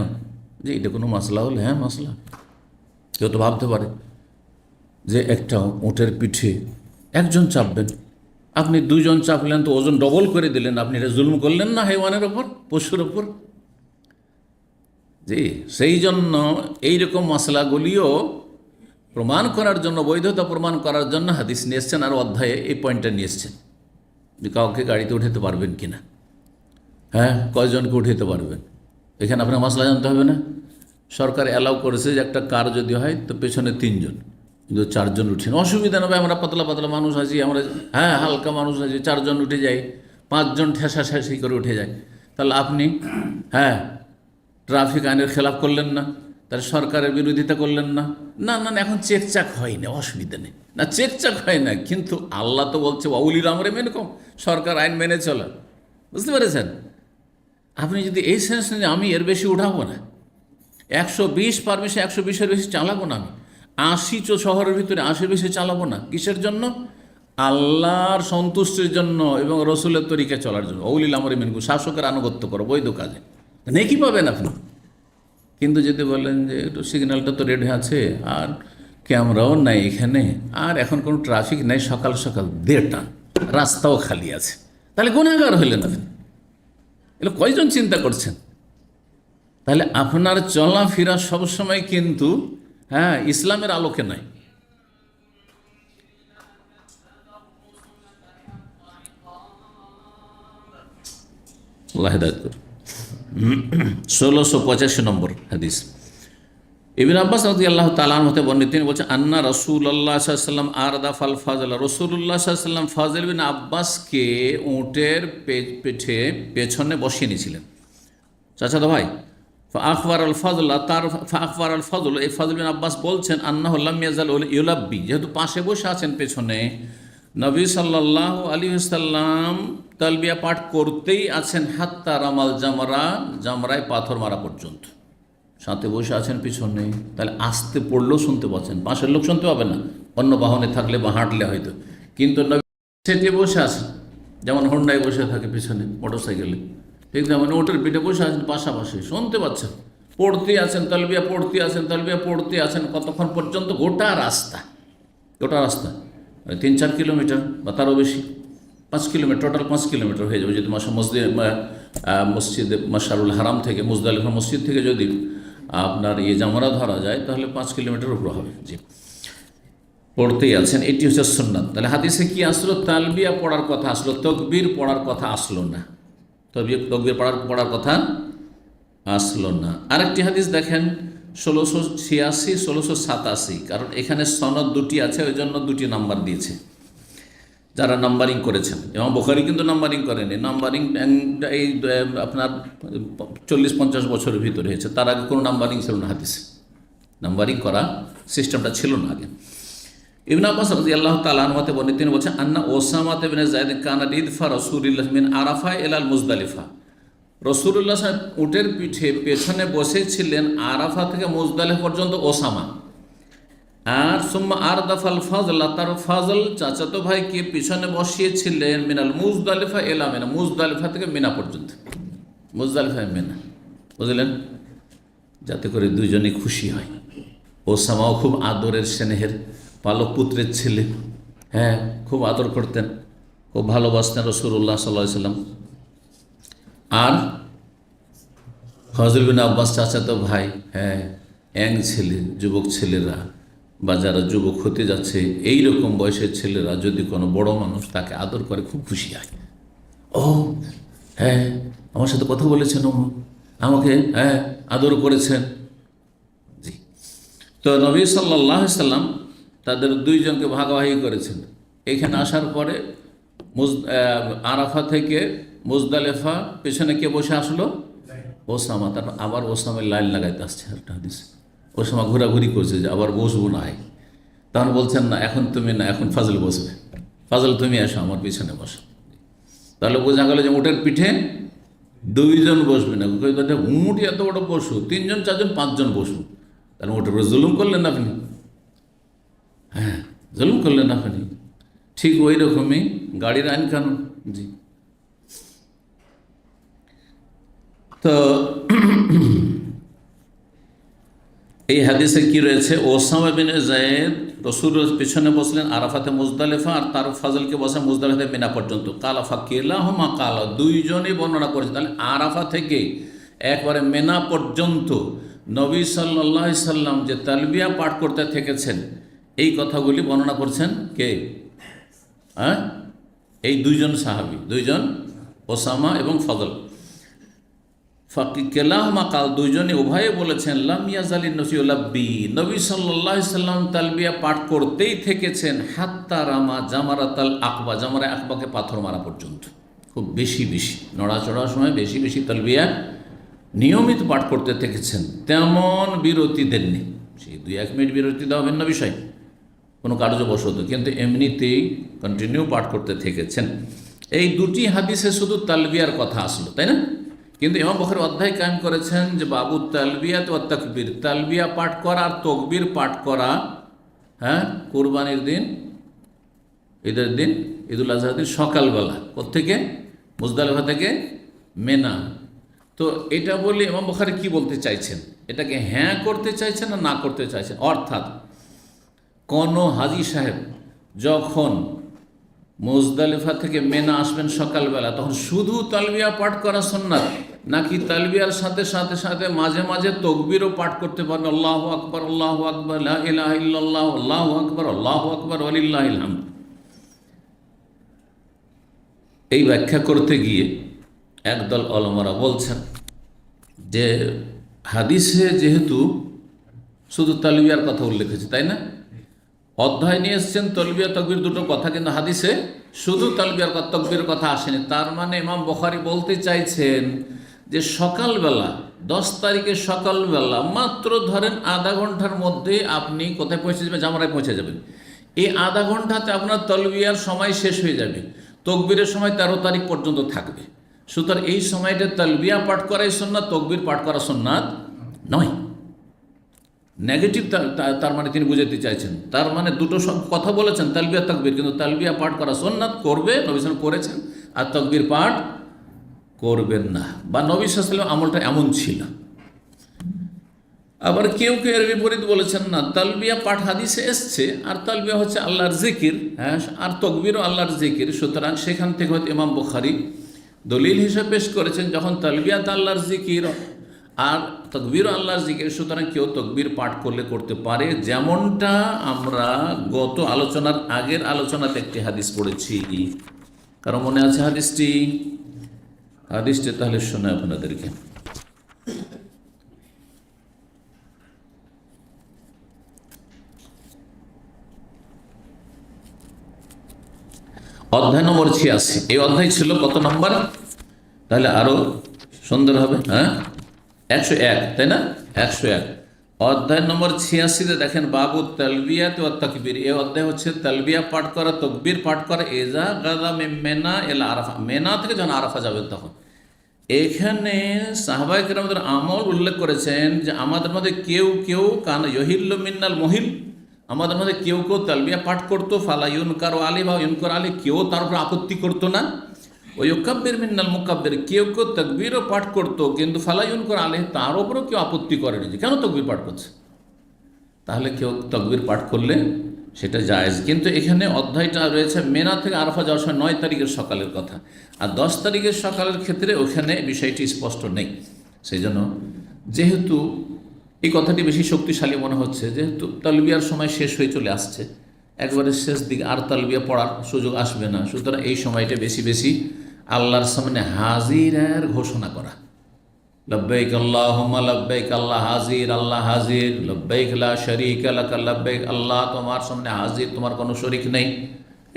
S1: যে এটা কোনো মাসলা হলে? হ্যাঁ মাসলা। কেউ তো ভাবতে পারে যে একটা উটের পিঠে একজন চাপবেন, আপনি দুজন চাপলেন তো ওজন ডবল করে দিলেন, আপনি এটা জুলুম করলেন না হাইওয়ানের ওপর, পশুর ওপর? জি, সেই জন্য এইরকম মশলাগুলিও প্রমাণ করার জন্য, বৈধতা প্রমাণ করার জন্য হাদিস নিয়ে এসছেন, আর অধ্যায়ে এই পয়েন্টটা নিয়ে এসছেন যে কাউকে গাড়িতে উঠাতে পারবেন কি না, হ্যাঁ কয়জনকে উঠাতে পারবেন। এখানে আপনার মশলা জানতে হবে না। সরকার অ্যালাউ করেছে যে একটা কার যদি হয় তো পেছনে 3 জন, কিন্তু 4 জন উঠেন, অসুবিধা নেবে। আমরা পাতলা পাতলা মানুষ আছি, আমরা হালকা মানুষ আছি, 4 জন উঠে যাই, 5 জন ঠেসা ঠেসি করে উঠে যায়। তাহলে আপনি ট্রাফিক আইনের খেলাপ করলেন না, তাহলে সরকারের বিরোধিতা করলেন না। না না, এখন চেকচাক হয় না, অসুবিধা নেই, না চেকচাক হয় না, কিন্তু আল্লাহ তো বলছে ওয়াউলিল আমরে মিনকুম, সরকার আইন মেনে চলা। বুঝতে পেরেছেন? আপনি যদি এই সেন্স নেন আমি এর বেশি উঠাবো না, 120 পারমিশন, 120-এর বেশি চালাবো না, আমি 80 শহরের ভিতরে 80-এর বেশি চালাবো না। কিসের জন্য? আল্লাহর সন্তুষ্টির জন্য এবং রসুলের তরিকা চলার জন্য। ওয়াউলিল আমরে মিনকুম, শাসকের আনুগত্য করো বৈধ কাজে, নেকি পাবেন আপনি। কিন্তু যদি বলেন যে একটু সিগন্যালটা তো রেড আছে, আর ক্যামেরাও নাই এখানে, আর এখন কোনো ট্রাফিক নাই, সকাল সকাল 1.5টা, রাস্তাও খালি আছে, তাহলে গুনাহগার হইলেন আপনি। এগুলো কয়জন চিন্তা করছেন? তাহলে আপনার চলাফেরা সবসময় কিন্তু ইসলামের আলোকে নয়। আল্লাহ হেদায়েত করুন। 1685 নম্বর হাদিস, ইবনে আব্বাস রাদিয়াল্লাহু তাআলা আনহু হতে বর্ণিত, তিনি বলছেন আন্না রাসূলুল্লাহ সাল্লাল্লাহু আলাইহি ওয়াসাল্লাম আরদা ফাল ফাজল, রাসূলুল্লাহ সাল্লাল্লাহু আলাইহি ওয়াসাল্লাম ফাজল বিন আব্বাসকে উটের পেছনে বসিয়ে নিয়েছিলেন, চাচাতো ভাই। ফাআখবার আল ফাজল, তার ফাআখবার আল ফাজল, এই ফাজল বিন আব্বাস বলছেন আন্নাহু লাম ইয়াজাল ইউলাব্বি, যেহেতু পাশে বসে আছেন পেছনে, নবী সাল্লাল্লাহু আলাইহি ওয়াসাল্লাম তালবিয়া পাঠ করতেই আছেন, হাত্তা রামাল জামরা, জামরায় পাথর মারা পর্যন্ত। সাথে বসে আছেন পিছনে, তাহলে আসতে পড়লেও শুনতে পাচ্ছেন, পাশের লোক শুনতে পাবে না, অন্য বাহনে থাকলে বা হাঁটলে হয়তো, কিন্তু নবী সেটে বসে আছেন, যেমন হোন্ডায় বসে থাকে পিছনে মোটর সাইকেলে, ঠিক তেমন ওটার পিঠে বসে আছেন, পাশাপাশি শুনতে পাচ্ছেন, পড়তে আছেন, তালবিয়া পড়তে আছেন, তালবিয়া পড়তে আছেন, কতক্ষণ পর্যন্ত? গোটা রাস্তা, গোটা রাস্তা 3-4 কিলোমিটার বা তারও বেশি, 5 কিলোমিটার, টোটাল 5 কিলোমিটার হয়ে যাবে যদি মসজিদে মাশআরুল হারাম থেকে, মুজদালিফা মসজিদ থেকে যদি আপনার জামরা ধরা যায়, তাহলে 5 কিলোমিটার উপর হবে। জি, পড়তেই আছেন, এটি হচ্ছে সুন্নাত। তাহলে হাদিসে কি আসলো? তালবিয়া পড়ার কথা আসলো, তকবীর পড়ার কথা আসলো না, তকবীর পড়ার কথা আসলো না। আরেকটি হাদিস দেখেন, 1686, 1687, কারণ এখানে সনদ দুটি আছে, ওই জন্য দুটি নাম্বার দিয়েছে যারা নাম্বারিং করেছেন। এবং বুখারী কিন্তু নাম্বারিং করেনি, নাম্বারিং এই আপনার 40-50 বছরের ভিতরে হয়েছে, তার আগে কোনো নাম্বারিং ছিল না হাদিসে, নাম্বারিং করা সিস্টেমটা ছিল না আগে। ইবনে আব্বাস রাদিয়াল্লাহু তাআলা আনহু হতে বর্ণিত, তিনি বলছেন আন্না ওসামা ইবনে যায়েদ কানা ইদফা রাসূলুল্লাহ মিন আরাফা ইলাল মুজদালিফা। রাসূলুল্লাহ সাল্লাল্লাহু আলাইহি ওয়াসাল্লাম উটের পিঠে পেছনে বসেছিলেন আরাফা থেকে মুজদালিফা পর্যন্ত ওসামা। আর সুম্মা আরদাফাল ফাজলা, তার ফাজল চাচাতো ভাইকে পিছনে বসিয়েছিলেন মিনাল মুজদালিফা ইলা মিনা, মুজদালিফা থেকে মিনা পর্যন্ত, মুজদালিফা মিনা, বুঝলেন, যাতে করে দুইজনই খুশি হয়। ওসামাও খুব আদরের স্নেহের পালক পুত্রের ছেলে, হ্যাঁ, খুব আদর করতেন, খুব ভালোবাসতেন রাসূলুল্লাহ সাল্লাল্লাহু আলাইহি ওয়াসাল্লাম। আর ফজল বিন আব্বাস চাচাতো ভাই, হ্যাঁ, ইয়াং ছেলে, যুবক ছেলেরা বা যারা যুবক হতে যাচ্ছে এই রকম বয়সের ছেলেরা যদি কোনো বড় মানুষ তাকে আদর করে খুব খুশি হয়। ও হ্যাঁ, আমার সাথে কথা বলেছেন, আমাকে হ্যাঁ আদর করেছেন। জি, তো নবী সাল্লাল্লাহু আলাইহি ওয়াসাল্লাম তাদের দুইজনকে ভাগাভাগি করেছেন। এখানে আসার পরে আরাফা থেকে মুজদালিফা পেছনে কে বসে আসলো? ওসামা। তারপর আবার ওসামের লাইন লাগাইতে আসছে একটা হাদিস, ওসামা ঘোরাঘুরি করছে যে আবার বসবো না। তখন বলছেন না, এখন তুমি না, এখন ফাজল বসবে, ফাজল তুমি আসো আমার পিছনে বসো। তাহলে বোঝা গেল যে উটের পিঠে দুইজন বসবে না, উট এত বড় পশু, 3জন 4জন 5জন বসু, তাহলে উটের উপরে জুলুম করলেন আপনি, হ্যাঁ জুলুম করলেন আপনি। ঠিক ওই রকমই গাড়ির আইন কানুন। জি, তো এই হাদিসে কি রয়েছে? ওসামা বিন যায়েদ রাসূলের পিছনে বসলেন আরাফাতে মুজদালিফা, আর তার ফাজলকে বসে মুজদালিফাতে মিনা পর্যন্ত। কালা ফাকিলাহুমা কালা, দুইজনই বর্ণনা করেছে। তাহলে আরাফা থেকে একবারে মিনা পর্যন্ত নবী সাল্লাল্লাহু আলাইহি সাল্লাম যে তালবিয়া পাঠ করতে থেকেছেন, এই কথাগুলি বর্ণনা করছেন কে? হ্যাঁ, এই দুইজন সাহাবী, দুইজন, ওসামা এবং ফজল। ফাকিলাহুমা কাল, দুইজনে উভয়ে বলেছেন লাম ইয়াজালিন নবী, নবী সাল্লাল্লাহু আলাইহি সাল্লাম তালবিয়া পাঠ করতেই থেকেছেন হাত্তা রামা জামারাতাল আকবা, জামারা আকবাকে পাথর মারা পর্যন্ত। খুব বেশি বেশি নড়াচড়ার সময় বেশি বেশি তালবিয়া নিয়মিত পাঠ করতে থেকেছেন, তেমন বিরতি দেননি। সেই 2-1 মিনিট বিরতি দেওয়া ভিন্ন বিষয়, কোনো কার্যবশত, কিন্তু এমনিতেই কন্টিনিউ পাঠ করতে থেকেছেন। এই দুটি হাদিসে শুধু তালবিয়ার কথা আসলো, তাই না? কিন্তু ইমাম বুখারী অধ্যায় কায়েম করেছেন যে বাবু তালবিয়াত ওয়া তাকবীর, তালবিয়া পাঠ করা আর তকবীর পাঠ করা, হ্যাঁ, কুরবানির দিন, ঈদের দিন, ঈদুল আজহার দিন সকালবেলা, কোত্থেকে? মুজদালিফা থেকে মিনা। তো এটা বলে ইমাম বুখারী কি বলতে চাইছেন? এটাকে হ্যাঁ করতে চাইছেন না না করতে চাইছেন? অর্থাৎ কোনো হাজী সাহেব যখন মুজদালিফা থেকে মিনা আসবেন সকালবেলা, তখন শুধু তালবিয়া পাঠ করা সুন্নাত, নাকি তালবিয়ার সাথে সাথে সাথে মাঝে মাঝে তকবীরও পাঠ করতে পারেন? আল্লাহু আকবার, আল্লাহু আকবার, লা ইলাহা ইল্লাল্লাহ, আল্লাহু আকবার, আল্লাহু আকবার, ওয়ালিল্লাহিল হামদ। এই ব্যাখ্যা করতে গিয়ে একদল ওলামারা বলছেন যে হাদিসে যেহেতু শুধু তালবিয়ার কথা উল্লেখ হয়েছে, তাই না? অধ্যায় নিয়ে এসছেন তালবিয়া তাকবীর দুটো কথা, কিন্তু হাদিসে শুধু তালবিয়ার কথা, তাকবীরের কথা আসেনি। তার মানে ইমাম বুখারী বলতে চাইছেন যে সকালবেলা, 10 তারিখে সকালবেলা মাত্র ধরেন আধা ঘন্টার মধ্যে আপনি কোথায় পৌঁছে যাবেন? জামারায় পৌঁছে যাবেন। এই আধা ঘন্টাতে আপনার তালবিয়ার সময় শেষ হয়ে যাবে, তাকবীরের সময় 13 তারিখ পর্যন্ত থাকবে। সুতরাং এই সময়টা তালবিয়া পাঠ করাই সুন্নাত, তাকবীর পাঠ করা সুন্নাত নয়। নেগেটিভ তার মানে তিনি বুঝাতে চাইছেন, তার মানে দুটো সব কথা বলেছেন, তালবিয়া তাকবীর, কিন্তু তালবিয়া পাঠ করা সুন্নাত, করবে, নবী সাল্লাল্লাহু আলাইহি ওয়াসাল্লাম করেছেন, আর তাকবীর পাঠ করবেন না, বা নবী সাল্লাল্লাহু আলাইহি ওয়াসাল্লাম আমলটা এমন ছিল। আবার কেউ কেউ এর বিপরীত বলেছেন, না, তালবিয়া পাঠ হাদিসে এসছে, আর তালবিয়া হচ্ছে আল্লাহর জিকির, হ্যাঁ, আর তাকবীরও আল্লাহর জিকির। সুতরাং সেখান থেকে হয়তো ইমাম বুখারী দলিল হিসেবে পেশ করেছেন, যখন তালবিয়াত আল্লাহর জিকির আর তাকবীর আল্লাহর জিকির, সুতরাং কেউ তাকবীর পাঠ করলে করতে পারে। যেমনটা আমরা গত আলোচনার আগের আলোচনাতে একটি হাদিস পড়েছি, কারণ মনে আছে হাদিসটি? তাহলে শোনায় আপনাদেরকে। অধ্যায় নম্বর 86। এই অধ্যায় ছিল কত নম্বর? তাহলে আরো সুন্দর হবে। হ্যাঁ, 101, তাই না? 101 অধ্যায় নম্বর 86-তে দেখেন, বাবু তালবিয়াত ওয়া তাকবীর। এই অধ্যায় হচ্ছে তালবিয়া পাঠ করা, তাকবীর পাঠ করা। এজা গাদা মিন মিনা ইলা আরাফা, মেনা থেকে যখন আরাফা যাবে তখন। এখানে সাহাবায়ে কেরামদের আমল উল্লেখ করেছেন যে আমাদের মধ্যে কেউ কেউ কান ইহিল্লু মিন্নাল মহিল, আমাদের মধ্যে কেউ কেউ তালবিয়া পাঠ করতো, ফালা ইউনকার আলী বা ইউনকার আলী, কেউ তার উপর আপত্তি করতো না। ওই ইউকাব্বির মিন্নাল মুকাব্বির, কেউ কেউ তাকবীরও পাঠ করতো কিন্তু ফালা ইউনকার আলী, তার উপরেও কেউ আপত্তি করেনি যে কেন তাকবীর পাঠ করছে। তাহলে কেউ তাকবীর পাঠ করলে সেটা জায়েজ। কিন্তু এখানে অধ্যায়টা রয়েছে মেনা থেকে আরাফা যাওয়ার সময় 9 তারিখের সকালের কথা, আর 10 তারিখের সকালের ক্ষেত্রে ওখানে বিষয়টি স্পষ্ট নেই। সেই জন্য যেহেতু এই কথাটি বেশি শক্তিশালী মনে হচ্ছে, যেহেতু তালবিয়ার সময় শেষ হয়ে চলে আসছে, একবারে শেষ দিকে আর তালবিয়া পড়ার সুযোগ আসবে না, সুতরাং এই সময়টা বেশি বেশি আল্লাহর সামনে হাজিরের ঘোষণা করা। লব্বাইক আল্লাহুম্মা লব্বাইক, আল্লাহ হাজির, আল্লাহ হাজির। লব্বাইক লা শারীকা লাক লব্বাইক, আল্লাহ তোমার সামনে হাজির, তোমার কোনো শরীক নেই।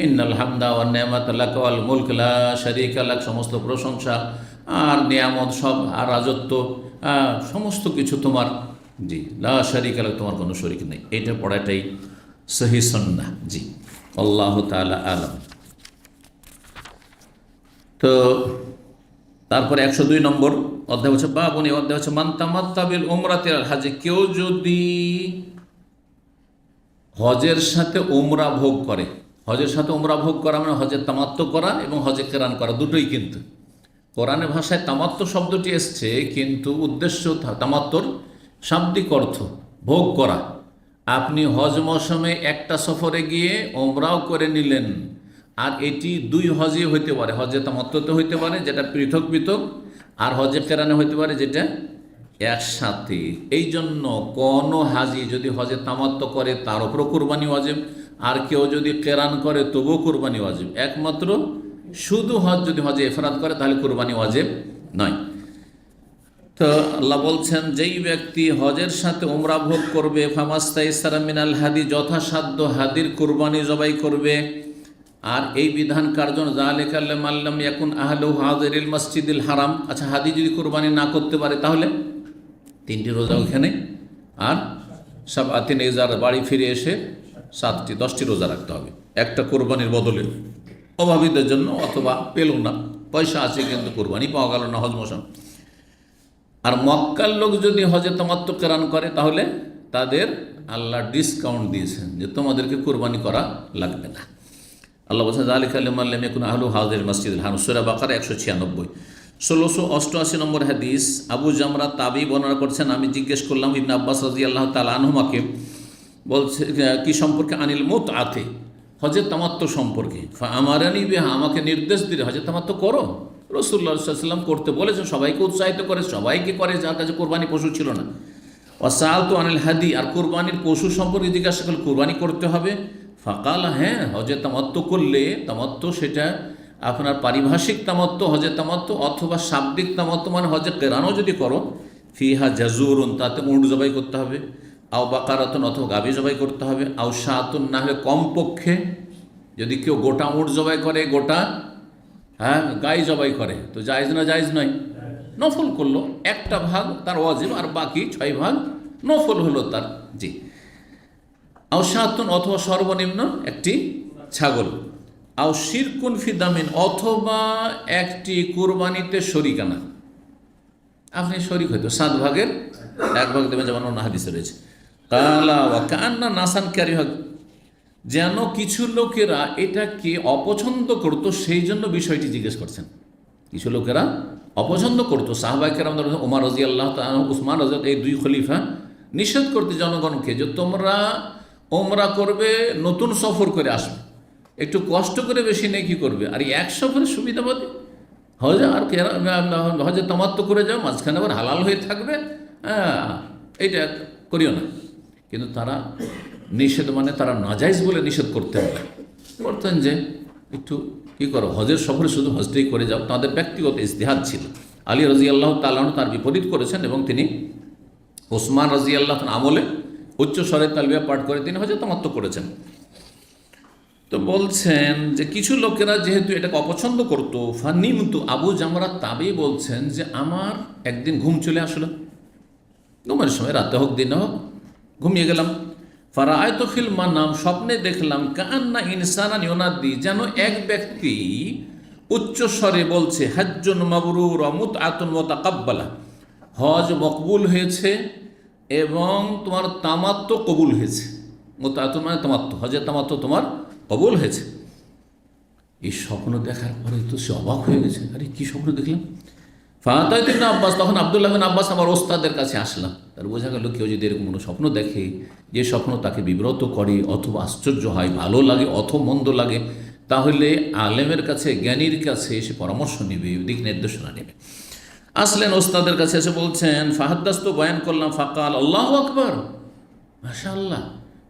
S1: ইন্নাল হামদা ওয়ান নিয়ামাতা লাক ওয়াল মুলক লা শারীকা লাক, সমস্ত প্রশংসা আর নিয়ামত সব আর রাজত্ব সমস্ত কিছু তোমার। জি, লা শারীকা লাক, তোমার কোনো শরীক নেই। এইটা পড়াটাই সহি সুন্নাহ। জি, আল্লাহু তাআলা আলাম। তো তারপরে 102 নম্বর অধ্যায় হচ্ছে বাবুন। এই অধ্যায় হচ্ছে মান তামাত্তা বিল উমরাতি আল হাজে, কেউ যদি হজের সাথে উমরা ভোগ করে। হজের সাথে উমরা ভোগ করা মানে হজের তামাত্ম করা এবং হজে কেরান করা দুটোই। কিন্তু কোরআনের ভাষায় তামাত্ম শব্দটি এসছে, কিন্তু উদ্দেশ্য তামাত্তর শাব্দিক অর্থ ভোগ করা। আপনি হজ মৌসুমে একটা সফরে গিয়ে উমরাও করে নিলেন, আর এটি 2 হজে হইতে পারে। হজে তামাত্তুতে হইতে পারে যেটা পৃথক পৃথক, আর হজে কেরানে হইতে পারে যেটা একসাথে। এই জন্য কোনো হাজি যদি হজে তামাত্ম করে তার উপরও কুরবানি ওয়াজিব, আর কেউ যদি কেরান করে তবুও কুরবানি ওয়াজিব। একমাত্র শুধু হজ যদি হজে ইফরাদ করে তাহলে কুরবানি ওয়াজিব নয়। তো আল্লাহ বলছেন, যেই ব্যক্তি হজের সাথে উমরা ভোগ করবে, ফামাস্তাইসারা মিনাল হাদি, যথাসাধ্য হাদির কুরবানি জবাই করবে। আর এই বিধান কার্জন যালিকা লিমান লাম ইয়াকুন আহলুহু হাযিরিল মসজিদিল হারাম। আচ্ছা, হাদি যদি কুরবানি না করতে পারে তাহলে 3টি রোজা ওখানে, আর সাবআতিন ইজার, বাড়ি ফিরে এসে 10টি রোজা রাখতে হবে একটা কোরবানির বদলে। অভাবীদের জন্য, অথবা পেল না, পয়সা আছে কিন্তু কোরবানি পাওয়া গেল না হজ মৌসুম। আর মক্কার লোক যদি হজে তামাত্তু কেরান করে তাহলে তাদের আল্লাহ ডিসকাউন্ট দিয়েছেন যে তোমাদেরকে কোরবানি করা লাগবে না। আল্লাহ বলছেন যালিকা লিমান লাম ইয়াকুন আহলুহু হাযিরিল মসজিদিল হারাম, সূরা বাকারা 196। 1688 নম্বর হাদিস, আবু জামরা তাবি বর্ণনা করছেন, আমি জিজ্ঞেস করলাম ইবনে আব্বাস রাদিয়াল্লাহু তাআলা আনহুমাকে, বলছে কি সম্পর্কে? আনিল মুতআতে, হজের তামাত্তু সম্পর্কে। ফাআমারানি বিহা, আমাকে নির্দেশ দিলে হজের তামাত্তু করো। রাসূলুল্লাহ সাল্লাল্লাহু আলাইহি ওয়াসাল্লাম করতে বলেছেন, সবাইকে উৎসাহিত করে, সবাইকে করে যার কাছে কোরবানি পশু ছিল না। ওয়াসাআলতু আনিল হাদি, আর কোরবানির পশু সম্পর্কে জিজ্ঞাসা করলে কোরবানি করতে হবে। ফাকাল, হ্যাঁ, হজে তামাত্তু করলে, তামাত্তু সেটা আপনার পারিভাষিক তামাত্তু হজে তামাত্তু, অথবা শাব্দিক তামাত্তু মানে হজে কেরানও যদি করো, ফিহা জাজুরুন, তাতে উট জবাই করতে হবে, আও বাকারাতুন, অথবা গাভী জবাই করতে হবে, আও শাতুন, না হলে কমপক্ষে যদি কেউ গোটা উট জবাই করে, গোটা গাই জবাই করে, তো জায়েজ না জায়েজ নয়? নফল করলো, একটা ভাগ তার ওয়াজিব আর বাকি 6 ভাগ নফল হলো তার। জি, আও শাতুন, অথবা সর্বনিম্ন একটি ছাগল, আও শিরকুন ফি দামিন, অথবা একটি কুরবানিতে শরিকানা। আপনি শরিক হয়তো 7 ভাগের 1 ভাগ দেবেন, যেমন অন্য হাদিসে রয়েছে। কালা ওয়া কান্না নাসান কারিহা, যেন কিছু লোকেরা এটাকে অপছন্দ করতো, সেই জন্য বিষয়টি জিজ্ঞেস করছেন। কিছু লোকেরা অপছন্দ করতো, সাহাবায়ে কেরাম, ওমর রাদিয়াল্লাহু তাআলা, উসমান রাদিয়াল্লাহু, এই 2 খলিফা নিষেধ করতে জনগণকে যে তোমরা ওমরা করবে, নতুন সফর করে আসবে, একটু কষ্ট করে বেশি নেকি করবে, আর এক সফরের সুবিধাবাদী হজে আর হজে তামাত্তু করে যাও, মাঝখানে আবার হালাল হয়ে থাকবে, এইটা করিও না। কিন্তু তারা নিষেধ মানে তারা নাজাইজ বলে নিষেধ করতেন যে একটু কী করো, হজের সফরে শুধু হজটাই করে যাও। তাদের ব্যক্তিগত ইজতিহাদ ছিল। আলী রাদিয়াল্লাহু তাআলা তার বিপরীত করেছেন, এবং তিনি ওসমান রাদিয়াল্লাহু আমলে উচ্চ স্বরে তালবিয়া পাঠ করে তিনি হজে তামাত্তু করেছেন। তো তো বলছেন যে কিছু লোকেরা যেহেতু এটাকে অপছন্দ করতো, ফানিমতু, আবু জামরা তাবেই বলছেন যে আমার একদিন ঘুম চলে আসলো, ঘুমের সময়, রাতে হোক দিনে হোক, ঘুমিয়ে গেলাম। ফারাআইতু ফিল মানাম, স্বপ্নে দেখলাম, কান্না ইনসানান ইউনাদি, যেন এক ব্যক্তি উচ্চ স্বরে বলছে, হাজ্জুন মাবরুর ওয়া মুতআতুন মুতাকাব্বালা, হজ মকবুল হয়েছে এবং তোমার তামাত্ম কবুল হয়েছে। মুতআতুন মানে তামাত্ম, হজের তামাত্ম তোমার কবুল হয়েছে। এই স্বপ্ন দেখার পরে তো সে অবাক হয়ে গেছে, আরে কী স্বপ্ন দেখলাম। ফাতাইতু ইবনে আব্বাস, তখন আব্দুল্লাহ বিন আব্বাস আমার ওস্তাদের কাছে আসলাম। তার বোঝা গেল কেউ যদি এরকম কোনো স্বপ্ন দেখে, যে স্বপ্ন তাকে বিব্রত করে অথবা আশ্চর্য হয়, ভালো লাগে অথবা মন্দ লাগে, তাহলে আলেমের কাছে, জ্ঞানীর কাছে এসে পরামর্শ নেবে, দিক নির্দেশনা নেবে। আসলেন ওস্তাদের কাছে, এসে বলছেন, ফাহাদ্দাস্তু, বয়ান করলাম, ফাকাল আল্লাহু আকবার, মাশাআল্লাহ,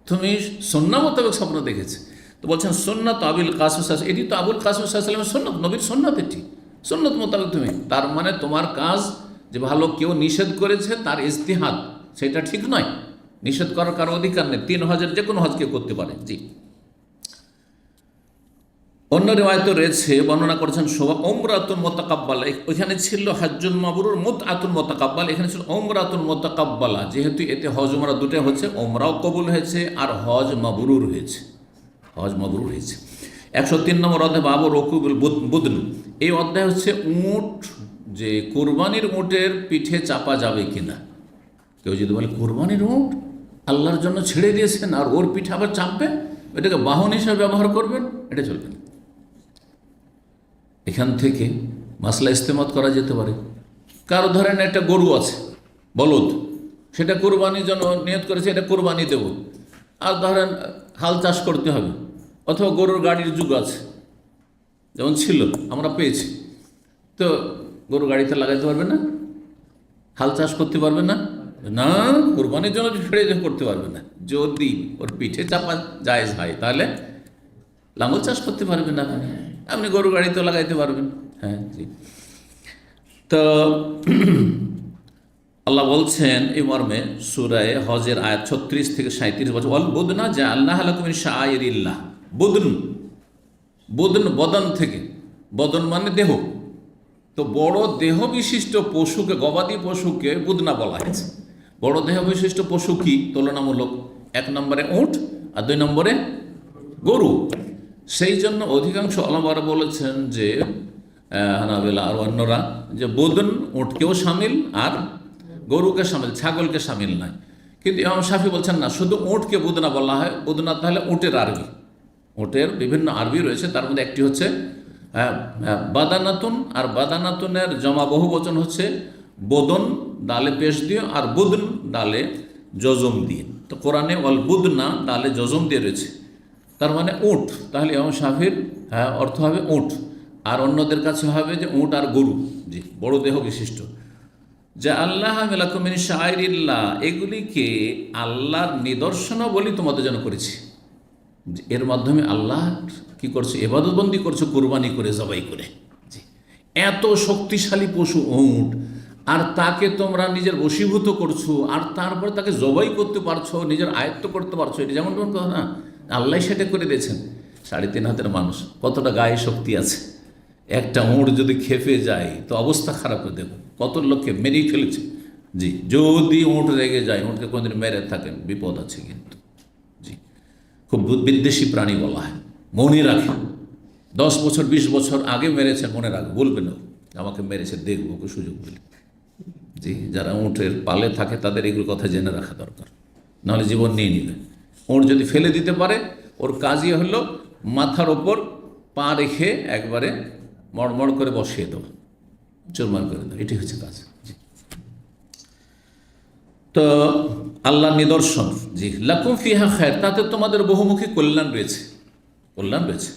S1: তুমি সুন্নাহ মোতাবেক স্বপ্ন দেখেছে। তো বলছেন সুন্নাত আবুল কাসিম, এটি তো আবুল কাসিম সাল্লামের সুন্নাত, নবীর সুন্নাত, এটি সুন্নাত মোতাবেক তুমি, তার মানে তোমার কাজ যে ভালো কেউ নিষেধ করেছে তার ইজতিহাদ, সেটা ঠিক নয়, নিষেধ করার কারো অধিকার নেই। 3 হজের যে কোনো হজ কেউ করতে পারে। জি, অন্য রিওয়ায়াতে রয়েছে, বর্ণনা করেছেন শোভা, ওমরাতুন মুতাকাব্বালা, ওইখানে ছিল হাজ্জুন মাবরুর, মুতআতুন মুতাকাব্বালা, এখানে ছিল ওমরাতুন মুতাকাব্বালা, যেহেতু এতে হজ উমরা দুটো হচ্ছে, ওমরাও কবুল হয়েছে আর হজ মাবরুর হয়েছে, হজ মাবরুর হয়েছে। 103 নম্বর অধ্যায়, বাবু রকুবুল বুদন, এই অধ্যায় হচ্ছে উট, যে কোরবানির উটের পিঠে চাপা যাবে কিনা। কেউ যদি বলে কোরবানির উট আল্লাহর জন্য ছেড়ে দিয়েছেন আর ওর পিঠে আবার চাপবে, এটাকে বাহন হিসাবে ব্যবহার করবেন, এটা চলবে না। এখান থেকে মাসলা ইস্তেমাত করা যেতে পারে। কারো ধরেন একটা গরু আছে, বলদ, সেটা কোরবানির জন্য নিয়ত করেছে, এটা কোরবানি দেব, আর ধরেন হাল চাষ করতে হবে, অথবা গরুর গাড়ির যুগ আছে, যেমন ছিল আমরা পেয়েছি, তো গরু গাড়িতে লাগাইতে পারবে না, হাল চাষ করতে পারবে না, না কোরবানির জন্য ফেড়ে করতে পারবে না। যদি ওর পিঠে চাপা জায়েজ হয় তাহলে লাঙল চাষ করতে পারবেন আপনি, আপনি গরু গাড়িতে লাগাইতে পারবেন। হ্যাঁ, জি। তো আল্লাহ বলছেন এই মর্মে সূরায়ে হজের আয়াত 36 থেকে 37 বছর, ওয়াল বুদনা জাআলনাহা লাকুম মিন শাআইরিল্লাহ, বুদন, বুদন বদন থেকে, বদন মানে দেহ, তো বড় দেহ বিশিষ্ট পশুকে, গবাদি পশুকে বুদনা বলা হয়েছে। বড় দেহ বিশিষ্ট পশু কি তুলনামূলক? 1 নম্বরে উট আর 2 নম্বরে গরু। সেই জন্য অধিকাংশ ওলামারা বলেছেন যে হানাবিলা আর অন্যরা, যে বুদন উটকেও শামিল আর গরুকে শামিল, ছাগলকে শামিল নয়। কিন্তু ইমাম শাফি বলছেন না, শুধু উটকে বুদনা বলা হয়। বুদনা তাহলে উটের আরবি, উটের বিভিন্ন আরবি রয়েছে, তার মধ্যে একটি হচ্ছে বাদানাতুন, আর বাদানাতুনের জমা বহু বচন হচ্ছে বদন ডালে পেশ দিয়ে আর বুদন ডালে জজম দিয়ে। তো কোরআনে অল বুদনা ডালে জজম দিয়ে রয়েছে, তার মানে উট। তাহলে ইমাম শাফির অর্থ হবে উট, আর অন্যদের কাছে হবে যে উট আর গরু, জি, বড় দেহ বিশিষ্ট। যে আল্লাহ লাকুম মিন শাআইরিল্লাহ, এগুলিকে আল্লাহর নিদর্শন বলি তোমাদের জন্য করেছি। এর মাধ্যমে আল্লাহ কি করছে? ইবাদতবন্দি করছে, কোরবানি করে, জবাই করে। জি, এত শক্তিশালী পশু উট, আর তাকে তোমরা নিজের বশীভূত করছো, আর তারপর তাকে জবাই করতে পারছো, নিজের আয়ত্ত করতে পারছো, এটা যেমন কথা না, আল্লাহ সেটা করে দিয়েছেন। 3.5 হাতের মানুষ, কতটা গায়ে শক্তি আছে। একটা উট যদি খেপে যায় তো অবস্থা খারাপ করে দেবো, কত লোককে মেরেই ফেলেছে। জি, যদি উট রেগে যায়, উটকে কোনোদিন মেরে থাকেন, বিপদ আছে কিন্তু। জি, খুব বিদ্বেষী প্রাণী বলা হয়, মনে রাখে। 10 বছর 20 বছর আগে মেরেছে, মনে রাখবে, বলবেন না আমাকে মেরেছে, দেখবো ওকে সুযোগ পেলে। জি, যারা উটের পালে থাকে তাদের এগুলো কথা জেনে রাখা দরকার, নাহলে জীবন নিয়ে নিবে। উট যদি ফেলে দিতে পারে, ওর কাজই হলো মাথার ওপর পা রেখে একবারে মড়মড় করে বসিয়ে দেবো, চুরমার করে দেবো, এটি হচ্ছে কাজ। জি, তো আল্লাহর নিদর্শন, জি, লাকুম ফিহা খায়র, তাতে তোমাদের বহুমুখী কল্যাণ রয়েছে, কল্যাণ রয়েছে।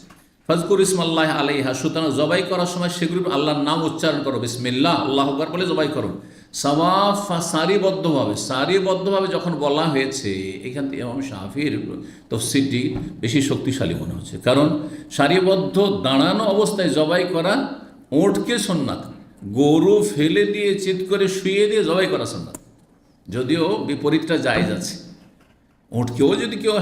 S1: ফাজকুর ইসমাল্লাহ আলাইহা, সুতরাং জবাই করার সময় সেগুলির আল্লাহর নাম উচ্চারণ করো, বিসমিল্লাহ, আল্লাহু আকবার বলে জবাই করো। সাওয়াফা, সারিবদ্ধভাবে যখন বলা হয়েছে, এখান থেকে ইমাম শাফির তাফসীরটি বেশি শক্তিশালী মনে হচ্ছে, কারণ সারিবদ্ধ দাঁড়ানো অবস্থায় জবাই করা উটকে সুন্নাত, গরু ফেলে দিয়ে চিৎ করে শুয়ে দিয়ে জবাই করা সুন্নাত, যদিও বিপরীতটা জায়েজ আছে। উটকেও যদি কেউ